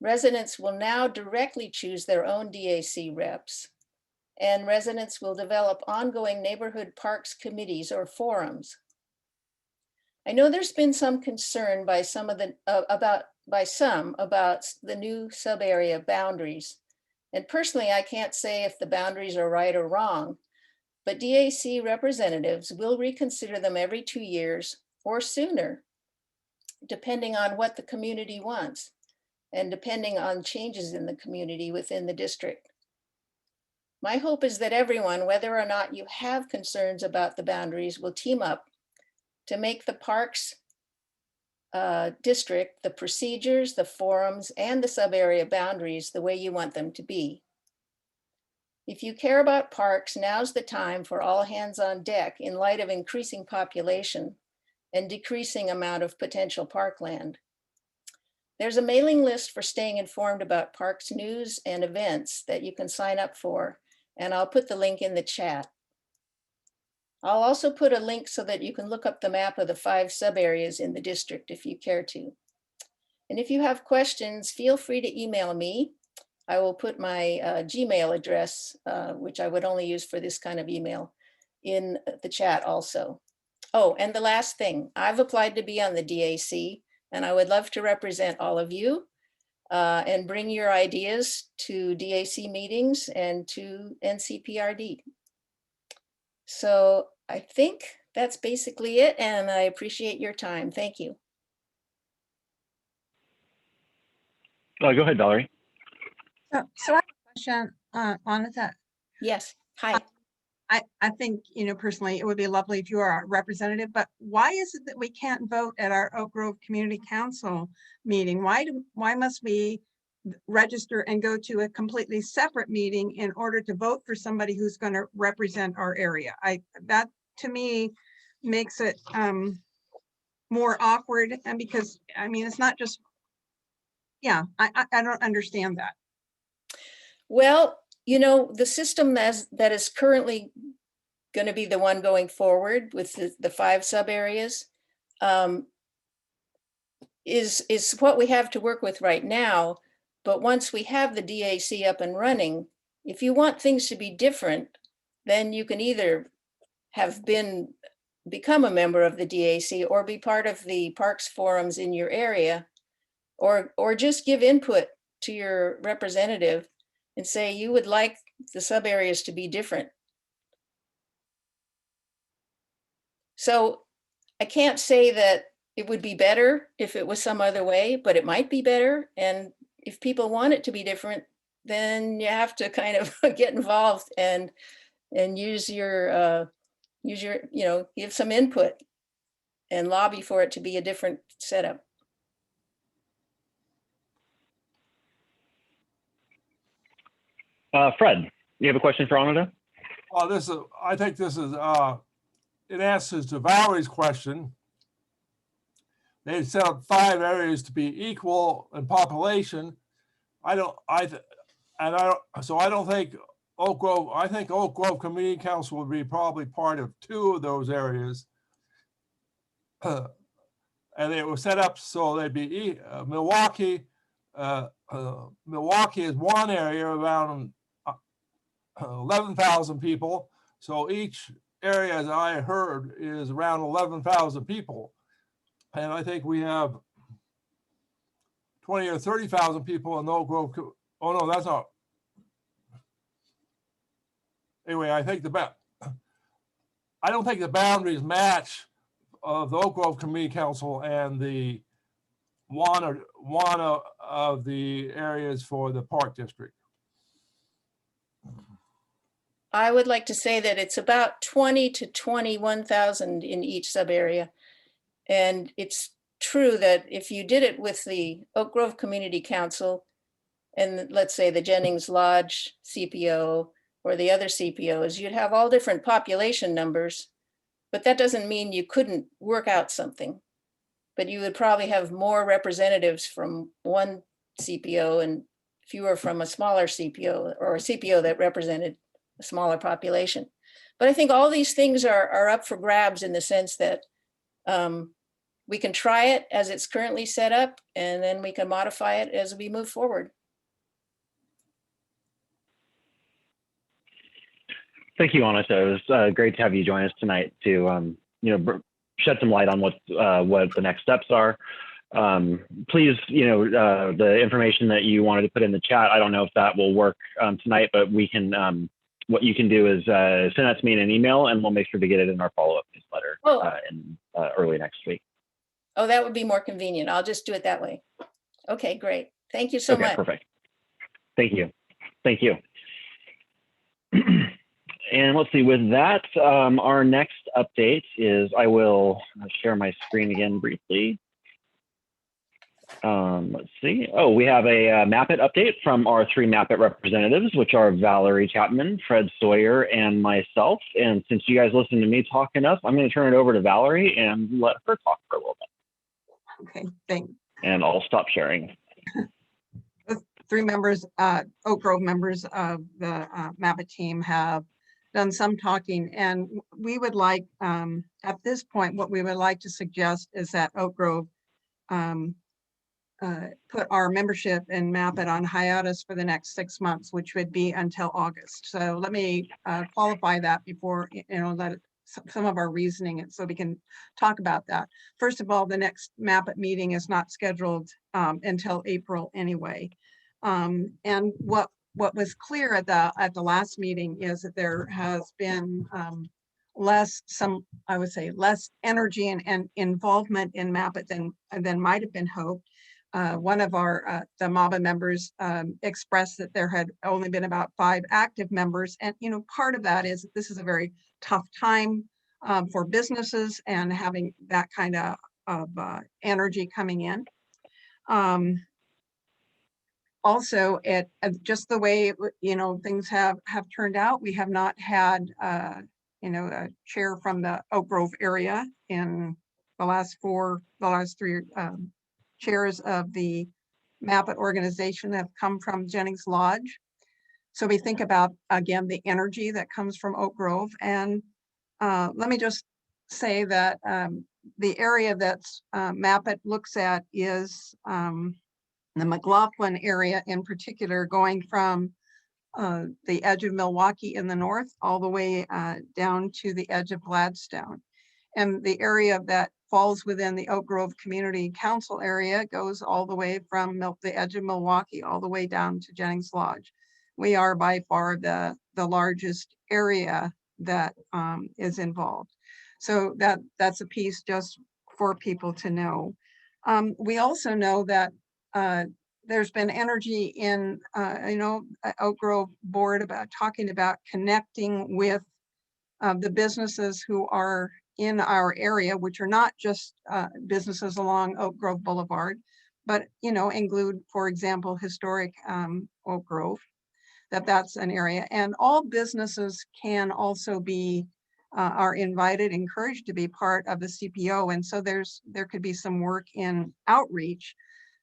Residents will now directly choose their own DAC reps, and residents will develop ongoing neighborhood parks committees or forums. I know there's been some concern by some about the new sub-area boundaries. And personally, I can't say if the boundaries are right or wrong, but DAC representatives will reconsider them every 2 years or sooner, depending on what the community wants and depending on changes in the community within the district. My hope is that everyone, whether or not you have concerns about the boundaries, will team up to make the parks district, the procedures, the forums, and the sub-area boundaries the way you want them to be. If you care about parks, now's the time for all hands on deck in light of increasing population and decreasing amount of potential parkland. There's a mailing list for staying informed about parks news and events that you can sign up for, and I'll put the link in the chat. I'll also put a link so that you can look up the map of the 5 sub-areas in the district if you care to. And if you have questions, feel free to email me. I will put my Gmail address, which I would only use for this kind of email, in the chat also. Oh, and the last thing, I've applied to be on the DAC, and I would love to represent all of you and bring your ideas to DAC meetings and to NCPRD. So I think that's basically it, and I appreciate your time. Thank you. Go ahead, Valerie. So I have a question on that. Yes, hi. I think, personally, it would be lovely if you are our representative, but why is it that we can't vote at our Oak Grove Community Council meeting? Why must we register and go to a completely separate meeting in order to vote for somebody who's going to represent our area? That to me makes it more awkward, and because it's not just, I don't understand that. Well, the system that is currently going to be the one going forward with the 5 sub areas is what we have to work with right now. But once we have the DAC up and running, if you want things to be different, then you can either become a member of the DAC or be part of the parks forums in your area, or just give input to your representative and say you would like the sub areas to be different. So I can't say that it would be better if it was some other way, but it might be better. And if people want it to be different, then you have to kind of get involved and use your, give some input and lobby for it to be a different setup. Fred, you have a question for Anita? I think this is, in answer to Valerie's question. They set up 5 areas to be equal in population. I don't think Oak Grove, I think Oak Grove Community Council would be probably part of 2 of those areas. And they were set up so they'd be Milwaukee. Milwaukee is one area around 11,000 people. So each area, as I heard, is around 11,000 people. And I think we have 20 or 30,000 people in Oak Grove. Oh no, that's not. Anyway, I don't think the boundaries match of the Oak Grove Community Council and the one of the areas for the Park District. I would like to say that it's about 20 to 21,000 in each sub area. And it's true that if you did it with the Oak Grove Community Council and let's say the Jennings Lodge CPO or the other CPOs, you'd have all different population numbers, but that doesn't mean you couldn't work out something. But you would probably have more representatives from one CPO and fewer from a smaller CPO or a CPO that represented a smaller population. But I think all these things are up for grabs in the sense that we can try it as it's currently set up, and then we can modify it as we move forward. Thank you, Anita. It was great to have you join us tonight to shed some light on what the next steps are. Please, the information that you wanted to put in the chat, I don't know if that will work tonight, but we can. What you can do is send that to me in an email, and we'll make sure to get it in our follow-up newsletter in early next week. Oh, that would be more convenient. I'll just do it that way. Okay, great. Thank you so much. Perfect. Thank you. Thank you. And let's see, with that, our next update is, I will share my screen again briefly. Let's see. Oh, we have a MAPIT update from our 3 MAPIT representatives, which are Valerie Chapman, Fred Sawyer, and myself. And since you guys listened to me talk enough, I'm going to turn it over to Valerie and let her talk for a little bit. Okay, thanks. And I'll stop sharing. The 3 members, Oak Grove members of the MAPIT team have done some talking, and we would like, at this point, what we would like to suggest is that Oak Grove put our membership in MAPIT on hiatus for the next 6 months, which would be until August. So let me qualify that before, let some of our reasoning, and so we can talk about that. First of all, the next MAPIT meeting is not scheduled until April anyway. And what was clear at the last meeting is that there has been less energy and involvement in MAPIT than might have been hoped. One of the MABA members expressed that there had only been about 5 active members. And, part of that is that this is a very tough time for businesses and having that kind of energy coming in. Also, just the way, things have turned out, we have not had, a chair from the Oak Grove area in the last 3 chairs of the MAPIT organization have come from Jennings Lodge. So we think about, again, the energy that comes from Oak Grove. And let me just say that the area that MAPIT looks at is the McLaughlin area in particular, going from the edge of Milwaukee in the north all the way down to the edge of Gladstone. And the area that falls within the Oak Grove Community Council area goes all the way from the edge of Milwaukee all the way down to Jennings Lodge. We are by far the largest area that is involved. So that's a piece just for people to know. We also know that there's been energy in, Oak Grove board about talking about connecting with the businesses who are in our area, which are not just businesses along Oak Grove Boulevard, but, include, for example, historic Oak Grove, that's an area. And all businesses can also be, are invited, encouraged to be part of the CPO. And so there could be some work in outreach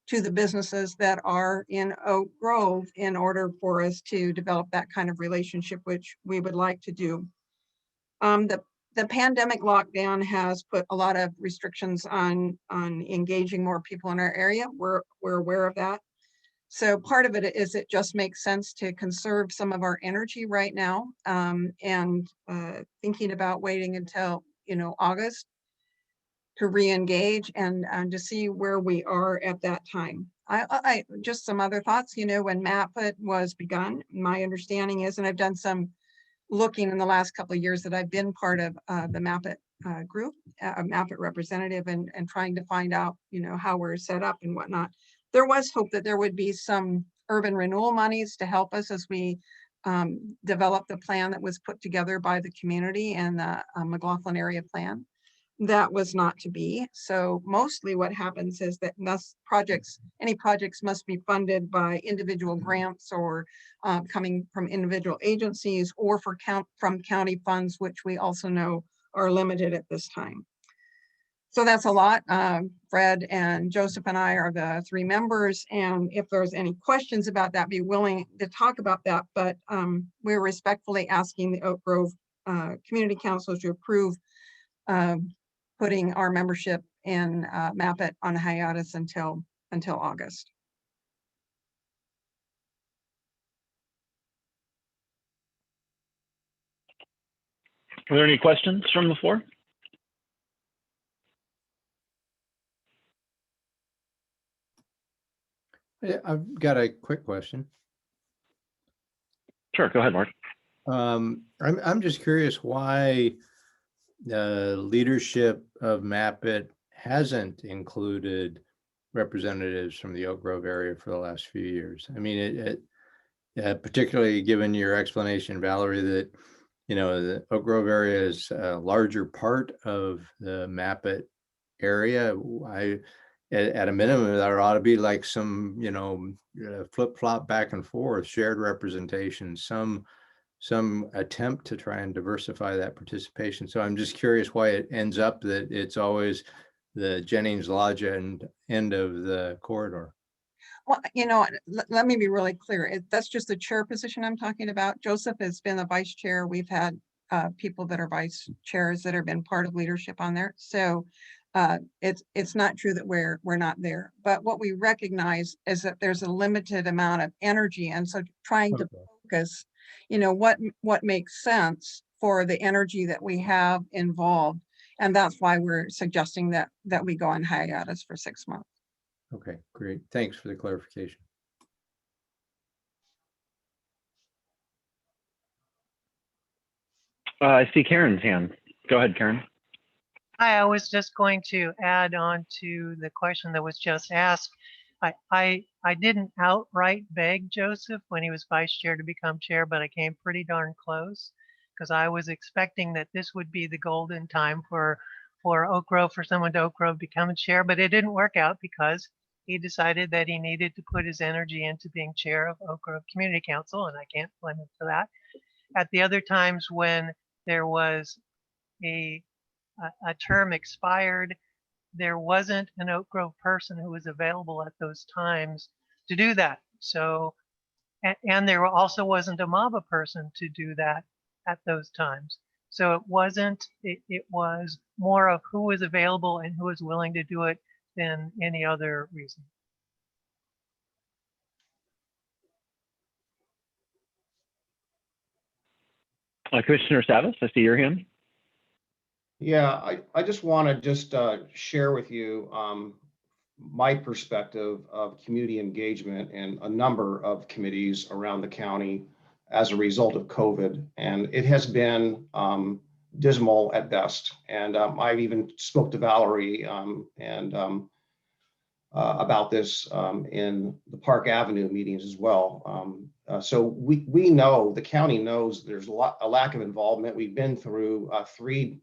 to the businesses that are in Oak Grove in order for us to develop that kind of relationship, which we would like to do. The pandemic lockdown has put a lot of restrictions on engaging more people in our area. We're aware of that. So part of it is it just makes sense to conserve some of our energy right now, and thinking about waiting until August to re-engage and to see where we are at that time. I just some other thoughts. When MAPIT was begun, my understanding is, and I've done some looking in the last couple of years that I've been part of the MAPIT group, a MAPIT representative, and trying to find out, how we're set up and whatnot. There was hope that there would be some urban renewal monies to help us as we develop the plan that was put together by the community and the McLaughlin area plan. That was not to be. So mostly what happens is that any projects must be funded by individual grants or coming from individual agencies or from county funds, which we also know are limited at this time. So that's a lot. Fred and Joseph and I are the three members. And if there's any questions about that, be willing to talk about that. But we're respectfully asking the Oak Grove Community Council to approve putting our membership in MAPIT on hiatus until August. Are there any questions from the floor? Yeah, I've got a quick question. Sure, go ahead, Mark. I'm just curious why the leadership of MAPIT hasn't included representatives from the Oak Grove area for the last few years. I mean, particularly given your explanation, Valerie, that the Oak Grove area is a larger part of the MAPIT area. At a minimum, there ought to be like some, flip-flop back and forth, shared representation, some attempt to try and diversify that participation. So I'm just curious why it ends up that it's always the Jennings Lodge end of the corridor. Well, let me be really clear. That's just the chair position I'm talking about. Joseph has been the vice chair. We've had people that are vice chairs that have been part of leadership on there. So it's not true that we're not there. But what we recognize is that there's a limited amount of energy, and so trying to focus, what makes sense for the energy that we have involved, and that's why we're suggesting that we go on hiatus for 6 months. Okay, great. Thanks for the clarification. I see Karen's hand. Go ahead, Karen. Hi, I was just going to add on to the question that was just asked. I didn't outright beg Joseph when he was vice chair to become chair, but I came pretty darn close because I was expecting that this would be the golden time for Oak Grove, for someone to Oak Grove become a chair, but it didn't work out because he decided that he needed to put his energy into being chair of Oak Grove Community Council, and I can't blame him for that. At the other times when there was a term expired, there wasn't an Oak Grove person who was available at those times to do that. So, and there also wasn't a MABA person to do that at those times. So it was more of who was available and who was willing to do it than any other reason. Commissioner Savas, I see your hand. Yeah, I just want to just share with you my perspective of community engagement in a number of committees around the county as a result of COVID. And it has been dismal at best. And I've even spoke to Valerie about this in the Park Avenue meetings as well. So we know, the county knows there's a lack of involvement. We've been through three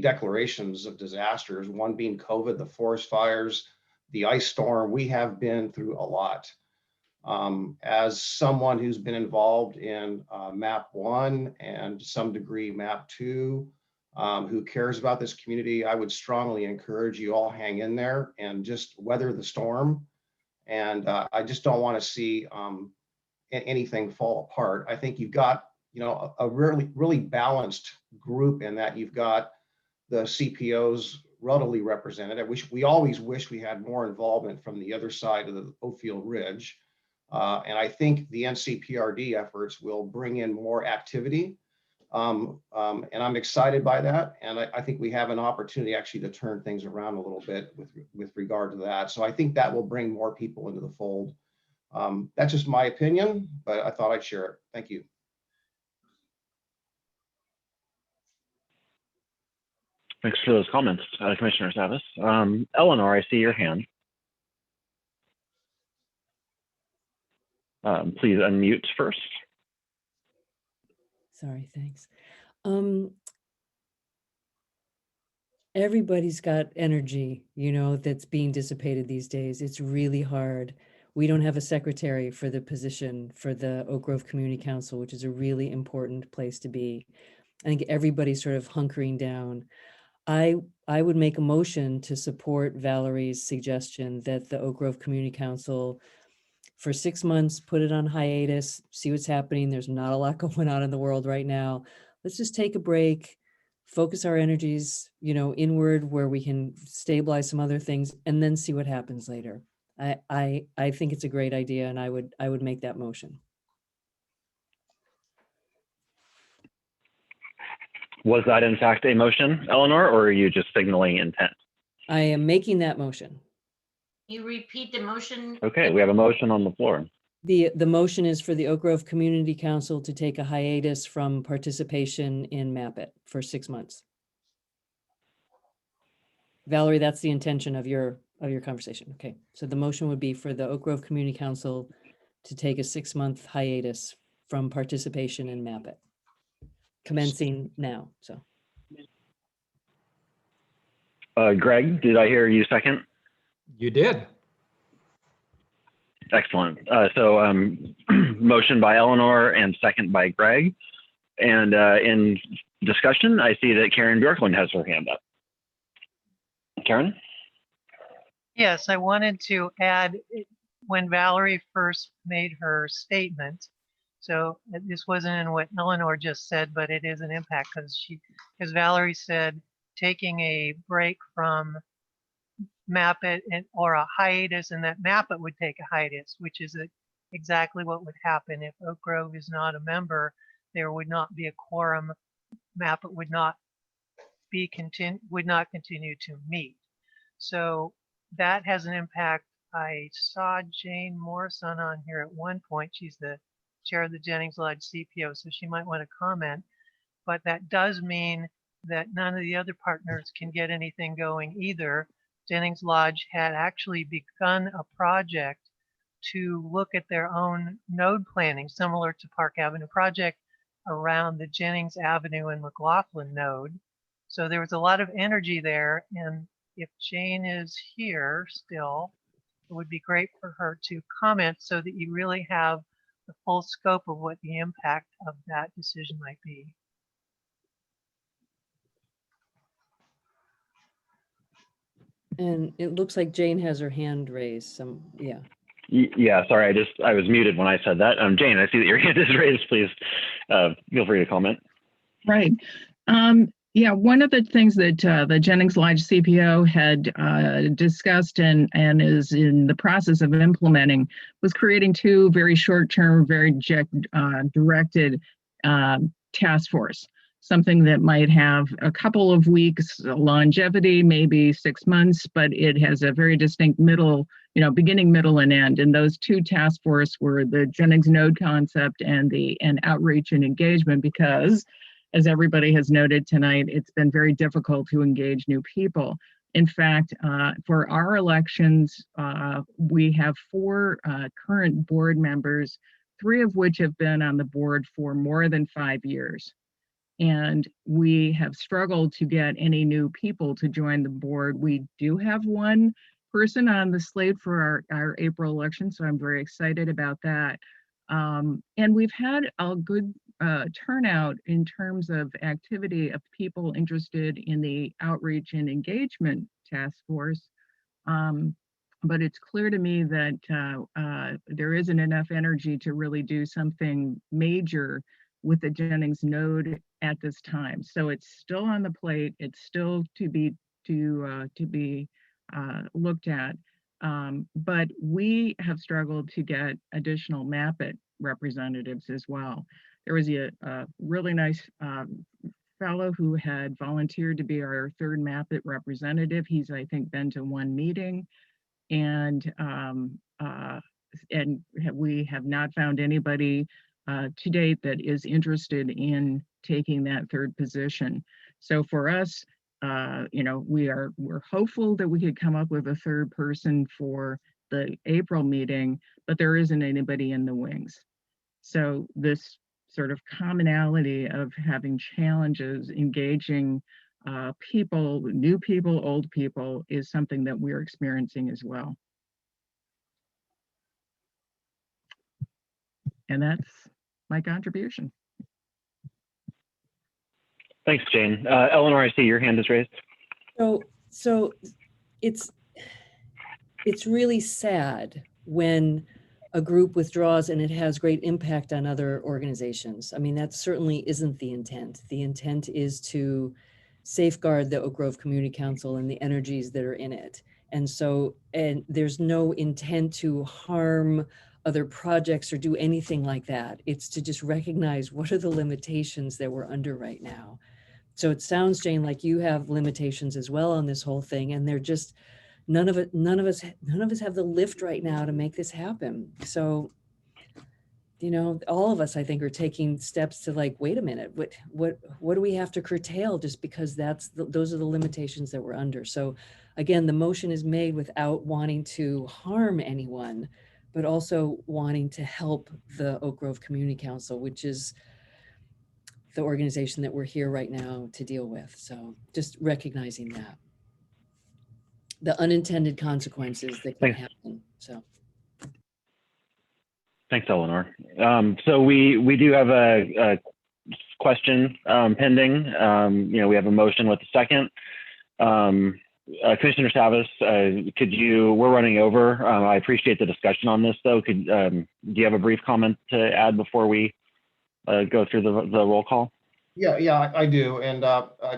declarations of disasters, one being COVID, the forest fires, the ice storm. We have been through a lot. As someone who's been involved in MAP 1 and to some degree MAP 2, who cares about this community, I would strongly encourage you all hang in there and just weather the storm. And I just don't want to see anything fall apart. I think you've got, a really balanced group in that you've got the CPOs relatively represented. We always wish we had more involvement from the other side of the Oakfield Ridge. And I think the NCPRD efforts will bring in more activity. And I'm excited by that. And I think we have an opportunity actually to turn things around a little bit with regard to that. So I think that will bring more people into the fold. That's just my opinion, but I thought I'd share it. Thank you. Thanks for those comments, Commissioner Savas. Eleanor, I see your hand. Please unmute first. Sorry, thanks. Everybody's got energy, that's being dissipated these days. It's really hard. We don't have a secretary for the position for the Oak Grove Community Council, which is a really important place to be. I think everybody's sort of hunkering down. I would make a motion to support Valerie's suggestion that the Oak Grove Community Council for 6 months, put it on hiatus, see what's happening. There's not a lot going on in the world right now. Let's just take a break, focus our energies, inward where we can stabilize some other things and then see what happens later. I think it's a great idea and I would make that motion. Was that in fact a motion, Eleanor, or are you just signaling intent? I am making that motion. You repeat the motion? Okay, we have a motion on the floor. The motion is for the Oak Grove Community Council to take a hiatus from participation in MAP-IT for 6 months. Valerie, that's the intention of your conversation. Okay, so the motion would be for the Oak Grove Community Council to take a 6-month hiatus from participation in MAP-IT, commencing now. So, Greg, did I hear you second? You did. Excellent. So motion by Eleanor and second by Greg. And in discussion, I see that Karen Bjorklund has her hand up. Karen? Yes, I wanted to add when Valerie first made her statement. So this wasn't in what Eleanor just said, but it is an impact because Valerie said taking a break from MAP-IT or a hiatus, and that MAP-IT would take a hiatus, which is exactly what would happen if Oak Grove is not a member. There would not be a quorum. MAP-IT would not continue to meet. So that has an impact. I saw Jane Morrison on here at one point. She's the chair of the Jennings Lodge CPO, so she might want to comment. But that does mean that none of the other partners can get anything going either. Jennings Lodge had actually begun a project to look at their own node planning, similar to Park Avenue project around the Jennings Avenue and McLaughlin node. So there was a lot of energy there. And if Jane is here still, it would be great for her to comment so that you really have the full scope of what the impact of that decision might be. and it looks like Jane has her hand raised. Yeah. Yeah, sorry, I was muted when I said that. Jane, I see that your hand is raised. Please feel free to comment. Right. Yeah, one of the things that the Jennings Lodge CPO had discussed and is in the process of implementing was creating 2 very short-term, very directed task force, something that might have a couple of weeks longevity, maybe 6 months, but it has a very distinct middle, beginning, middle, and end. And those two task force were the Jennings node concept and outreach and engagement, because as everybody has noted tonight, it's been very difficult to engage new people. In fact, for our elections, we have 4 current board members, 3 of which have been on the board for more than 5 years. And we have struggled to get any new people to join the board. We do have 1 person on the slate for our April election, so I'm very excited about that. And we've had a good turnout in terms of activity of people interested in the outreach and engagement task force. But it's clear to me that there isn't enough energy to really do something major with the Jennings node at this time. So it's still on the plate. It's still to be looked at. But we have struggled to get additional MAPIT representatives as well. There was a really nice fellow who had volunteered to be our 3rd MAPIT representative. He's, I think, been to 1 meeting, and we have not found anybody to date that is interested in taking that 3rd position. So for us, we're hopeful that we could come up with a 3rd person for the April meeting, but there isn't anybody in the wings. So this sort of commonality of having challenges engaging people, new people, old people, is something that we're experiencing as well. And that's my contribution. Thanks, Jane. Eleanor, I see your hand is raised. So it's really sad when a group withdraws and it has great impact on other organizations. I mean, that certainly isn't the intent. The intent is to safeguard the Oak Grove Community Council and the energies that are in it. And there's no intent to harm other projects or do anything like that. It's to just recognize what are the limitations that we're under right now. So it sounds, Jane, like you have limitations as well on this whole thing, and they're just none of us have the lift right now to make this happen. So, all of us, I think, are taking steps to like, wait a minute, what do we have to curtail just because those are the limitations that we're under. So again, the motion is made without wanting to harm anyone, but also wanting to help the Oak Grove Community Council, which is the organization that we're here right now to deal with. So just recognizing that. The unintended consequences that can happen, so. Thanks, Eleanor. So we do have a question pending. We have a motion with a second. Commissioner Savas, we're running over. I appreciate the discussion on this though. Do you have a brief comment to add before we go through the roll call? Yeah, I do. And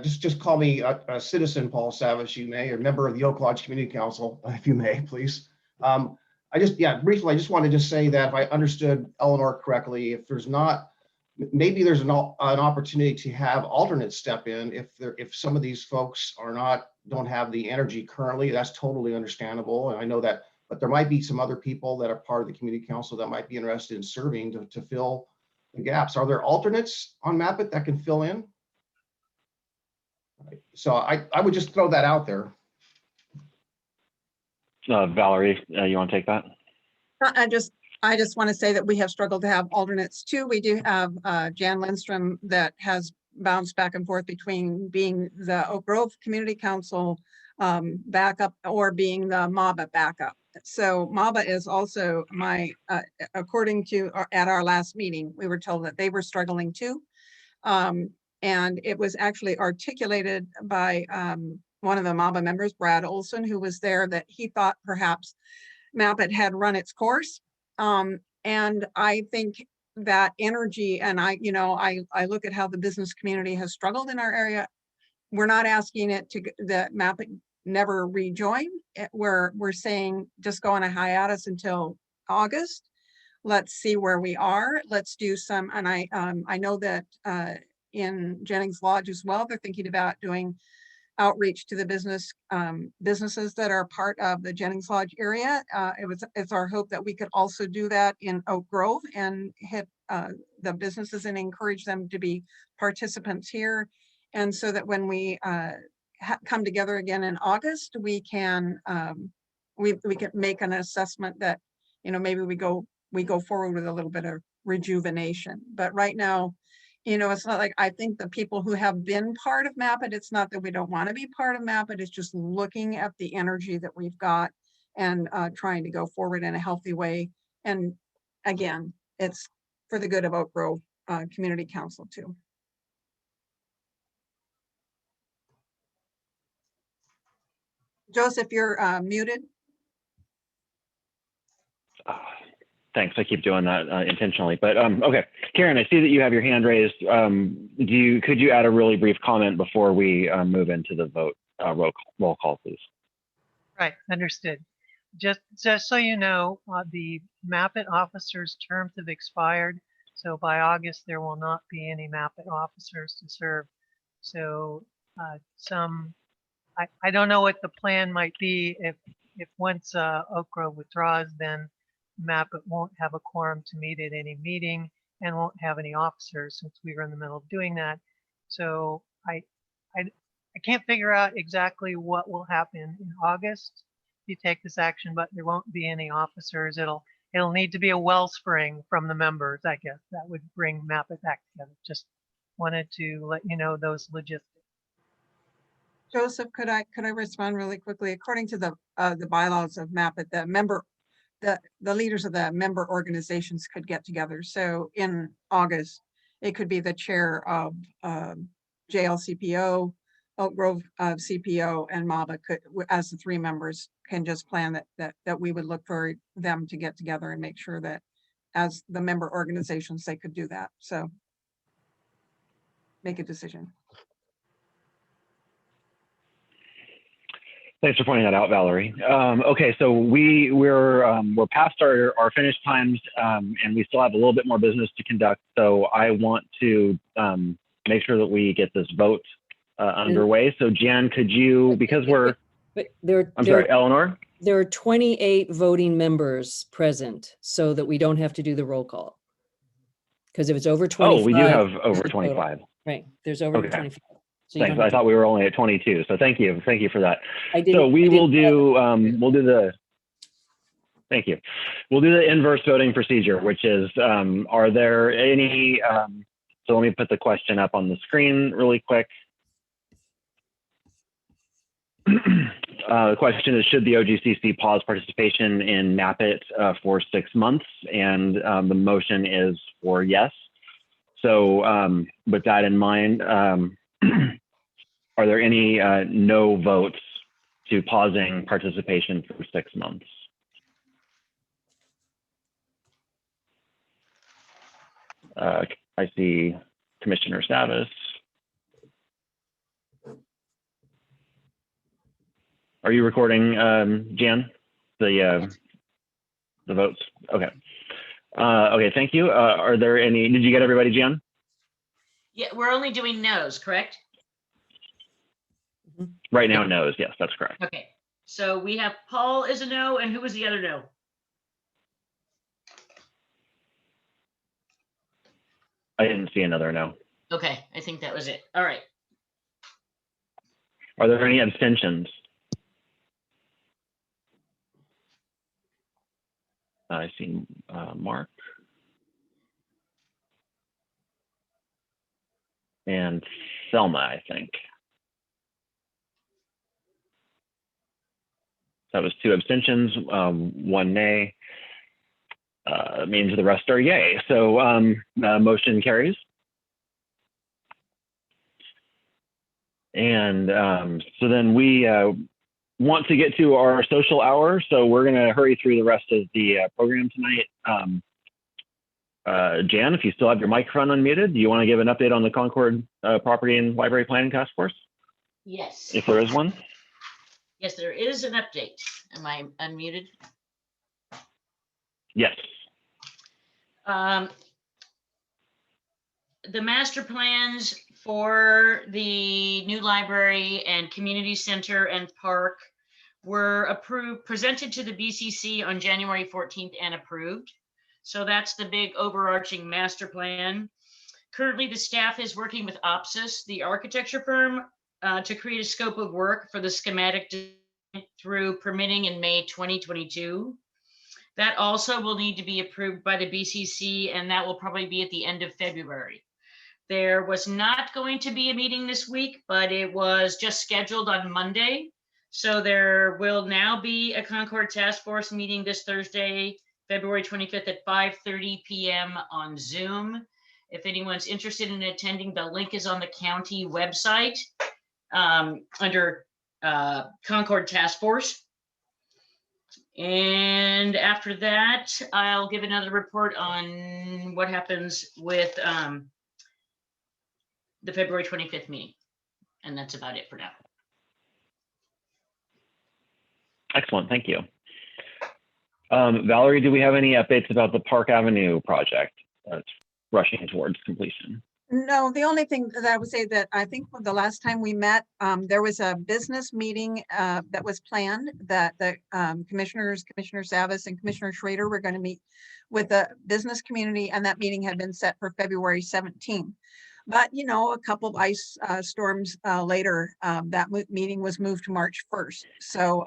just call me a citizen, Paul Savas, you may, or member of the Oak Lodge Community Council, if you may, please. Briefly, I just wanted to say that if I understood Eleanor correctly, if there's not, maybe there's an opportunity to have alternates step in if some of these folks don't have the energy currently. That's totally understandable. And I know that, but there might be some other people that are part of the community council that might be interested in serving to fill the gaps. Are there alternates on MAPIT that can fill in? So I would just throw that out there. Valerie, you want to take that? I just want to say that we have struggled to have alternates too. We do have Jan Lindstrom that has bounced back and forth between being the Oak Grove Community Council backup or being the MABA backup. So MABA is also according to at our last meeting, we were told that they were struggling too. And it was actually articulated by one of the MABA members, Brad Olson, who was there, that he thought perhaps MAPIT had run its course. And I think that energy, and I look at how the business community has struggled in our area. We're not asking that MAPIT never rejoin. We're saying just go on a hiatus until August. let's see where we are. Let's do some, and I know that in Jennings Lodge as well, they're thinking about doing outreach to the businesses that are part of the Jennings Lodge area. It's our hope that we could also do that in Oak Grove and hit the businesses and encourage them to be participants here. And so that when we come together again in August, we can make an assessment that, maybe we go forward with a little bit of rejuvenation. But right now, it's not like, I think the people who have been part of MAPIT, it's not that we don't want to be part of MAPIT, it's just looking at the energy that we've got and trying to go forward in a healthy way. And again, it's for the good of Oak Grove Community Council too. Joseph, you're muted. Thanks. I keep doing that intentionally, but okay. Karen, I see that you have your hand raised. Could you add a really brief comment before we move into the vote? Roll call, please. Right, understood. Just so you know, the MAPIT officers' terms have expired. So by August, there will not be any MAPIT officers to serve. So I don't know what the plan might be if once Oak Grove withdraws, then MAPIT won't have a quorum to meet at any meeting and won't have any officers since we were in the middle of doing that. So I can't figure out exactly what will happen in August if you take this action, but there won't be any officers. It'll need to be a wellspring from the members, I guess, that would bring MAPIT back together. Just wanted to let you know those logistics. Joseph, could I respond really quickly? According to the bylaws of MAPIT, the leaders of the member organizations could get together. So in August, it could be the chair of JLCPO, Oak Grove CPO, and MABA could, as the three members, can just plan that we would look for them to get together and make sure that as the member organizations, they could do that. So make a decision. Thanks for pointing that out, Valerie. Okay, so we're past our finish times, and we still have a little bit more business to conduct. So I want to make sure that we get this vote underway. So Jan, could you, because we're, I'm sorry, Eleanor? There are 28 voting members present so that we don't have to do the roll call. Because if it's over 25. Oh, we do have over 25. Right, there's over 25. So thanks. I thought we were only at 22. So thank you for that. So we'll do the inverse voting procedure, which is, are there any, so let me put the question up on the screen really quick. The question is, should the OGCC pause participation in MAPIT for 6 months? And the motion is for yes. So with that in mind, are there any no votes to pausing participation for 6 months? I see Commissioner Savis. Are you recording, Jan, the votes? Okay. Okay, thank you. Are there any, did you get everybody, Jan? Yeah, we're only doing no's, correct? Right now, no's. Yes, that's correct. Okay, so we have Paul is a no, and who was the other no? I didn't see another no. Okay, I think that was it. All right. Are there any abstentions? I see Mark. And Selma, I think. That was 2 abstentions, 1 nay. Means the rest are yay. So motion carries. And so then we want to get to our social hour. So we're going to hurry through the rest of the program tonight. Jan, if you still have your microphone unmuted, do you want to give an update on the Concord Property and Library Planning Task Force? Yes. If there is one. Yes, there is an update. Am I unmuted? Yes. The master plans for the new library and community center and park were presented to the BCC on January 14th and approved. So that's the big overarching master plan. Currently, the staff is working with OPSIS, the architecture firm, to create a scope of work for the schematic design through permitting in May 2022. That also will need to be approved by the BCC, and that will probably be at the end of February. There was not going to be a meeting this week, but it was just scheduled on Monday. So there will now be a Concord Task Force meeting this Thursday, February 25th at 5:30 p.m. on Zoom. If anyone's interested in attending, the link is on the county website under Concord Task Force. And after that, I'll give another report on what happens with the February 25th meeting. And that's about it for now. Excellent, thank you. Valerie, do we have any updates about the Park Avenue project that's rushing towards completion? No, the only thing that I would say that I think the last time we met, there was a business meeting that was planned that the Commissioner Savas and Commissioner Schrader were going to meet with the business community, and that meeting had been set for February 17th. But, you know, a couple of ice storms later, that meeting was moved to March 1st. So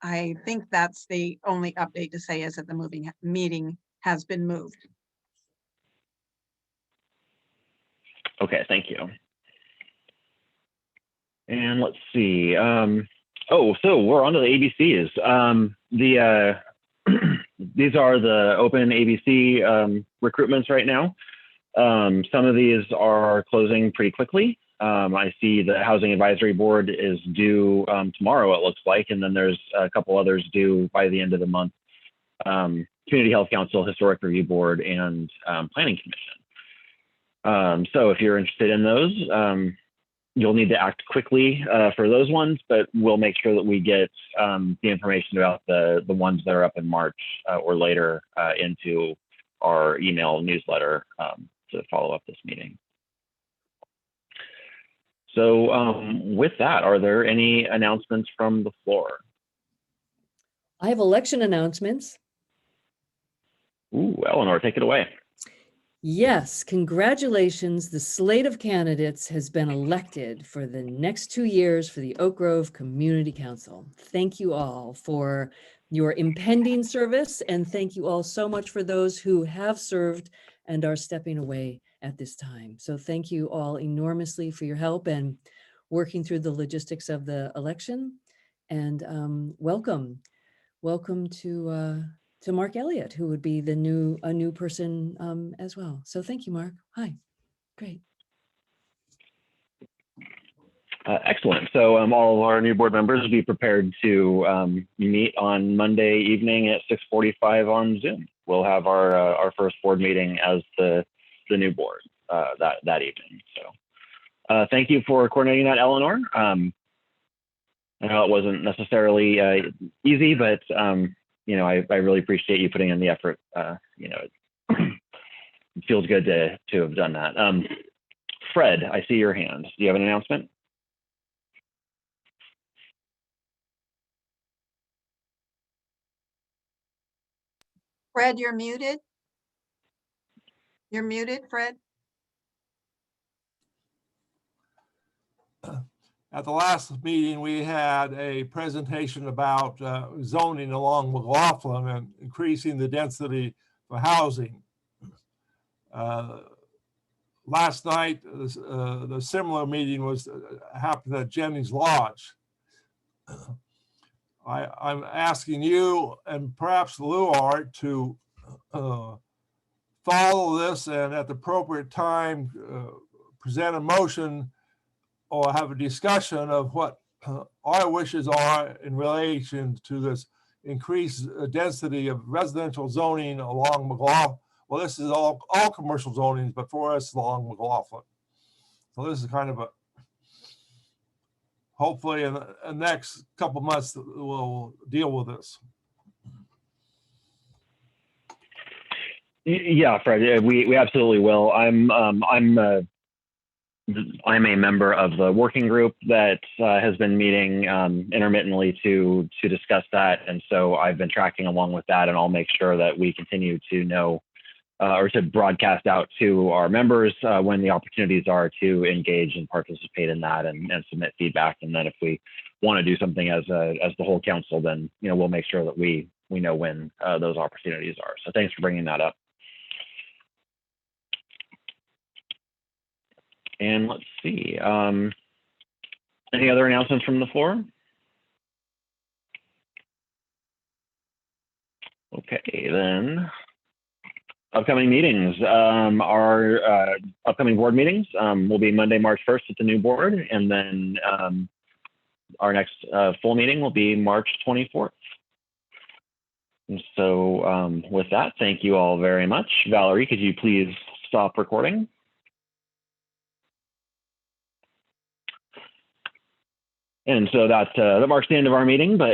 I think that's the only update to say is that the meeting has been moved. Okay, thank you. And let's see. Oh, so we're on to the ABCs. These are the open ABC recruitments right now. Some of these are closing pretty quickly. I see the Housing Advisory Board is due tomorrow, it looks like, and then there's a couple others due by the end of the month. Community Health Council, Historic Review Board, and Planning Commission. So if you're interested in those, you'll need to act quickly for those ones, but we'll make sure that we get the information about the ones that are up in March or later into our email newsletter to follow up this meeting. So with that, are there any announcements from the floor? I have election announcements. Ooh, Eleanor, take it away. Yes, congratulations. The slate of candidates has been elected for the next 2 years for the Oak Grove Community Council. Thank you all for your impending service, and thank you all so much for those who have served and are stepping away at this time. So thank you all enormously for your help and working through the logistics of the election. And welcome to Mark Elliott, who would be a new person as well. So thank you, Mark. Hi, great. Excellent. So all of our new board members will be prepared to meet on Monday evening at 6:45 on Zoom. We'll have our first board meeting as the new board that evening. So thank you for coordinating that, Eleanor. I know it wasn't necessarily easy, but you know, I really appreciate you putting in the effort. You know, it feels good to have done that. Fred, I see your hand. Do you have an announcement? Fred, you're muted. You're muted, Fred. At the last meeting, we had a presentation about zoning along McLaughlin and increasing the density for housing. Last night, the similar meeting was happened at Jennings Lodge. I'm asking you and perhaps Lou Art to follow this and at the appropriate time present a motion or have a discussion of what our wishes are in relation to this increased density of residential zoning along McLaughlin. Well, this is all commercial zonings, but for us along McLaughlin. So this is kind of a, hopefully in the next couple months we'll deal with this. Yeah, Fred, we absolutely will. I'm a member of the working group that has been meeting intermittently to discuss that, and so I've been tracking along with that, and I'll make sure that we continue to know or to broadcast out to our members when the opportunities are to engage and participate in that and submit feedback. And then if we want to do something as the whole council, then we'll make sure that we know when those opportunities are. So thanks for bringing that up. And let's see, any other announcements from the floor? Okay, then. Upcoming meetings. Our upcoming board meetings will be Monday, March 1st at the new board, and then our next full meeting will be March 24th. And so with that, thank you all very much. Valerie, could you please stop recording? And so that marks the end of our meeting, but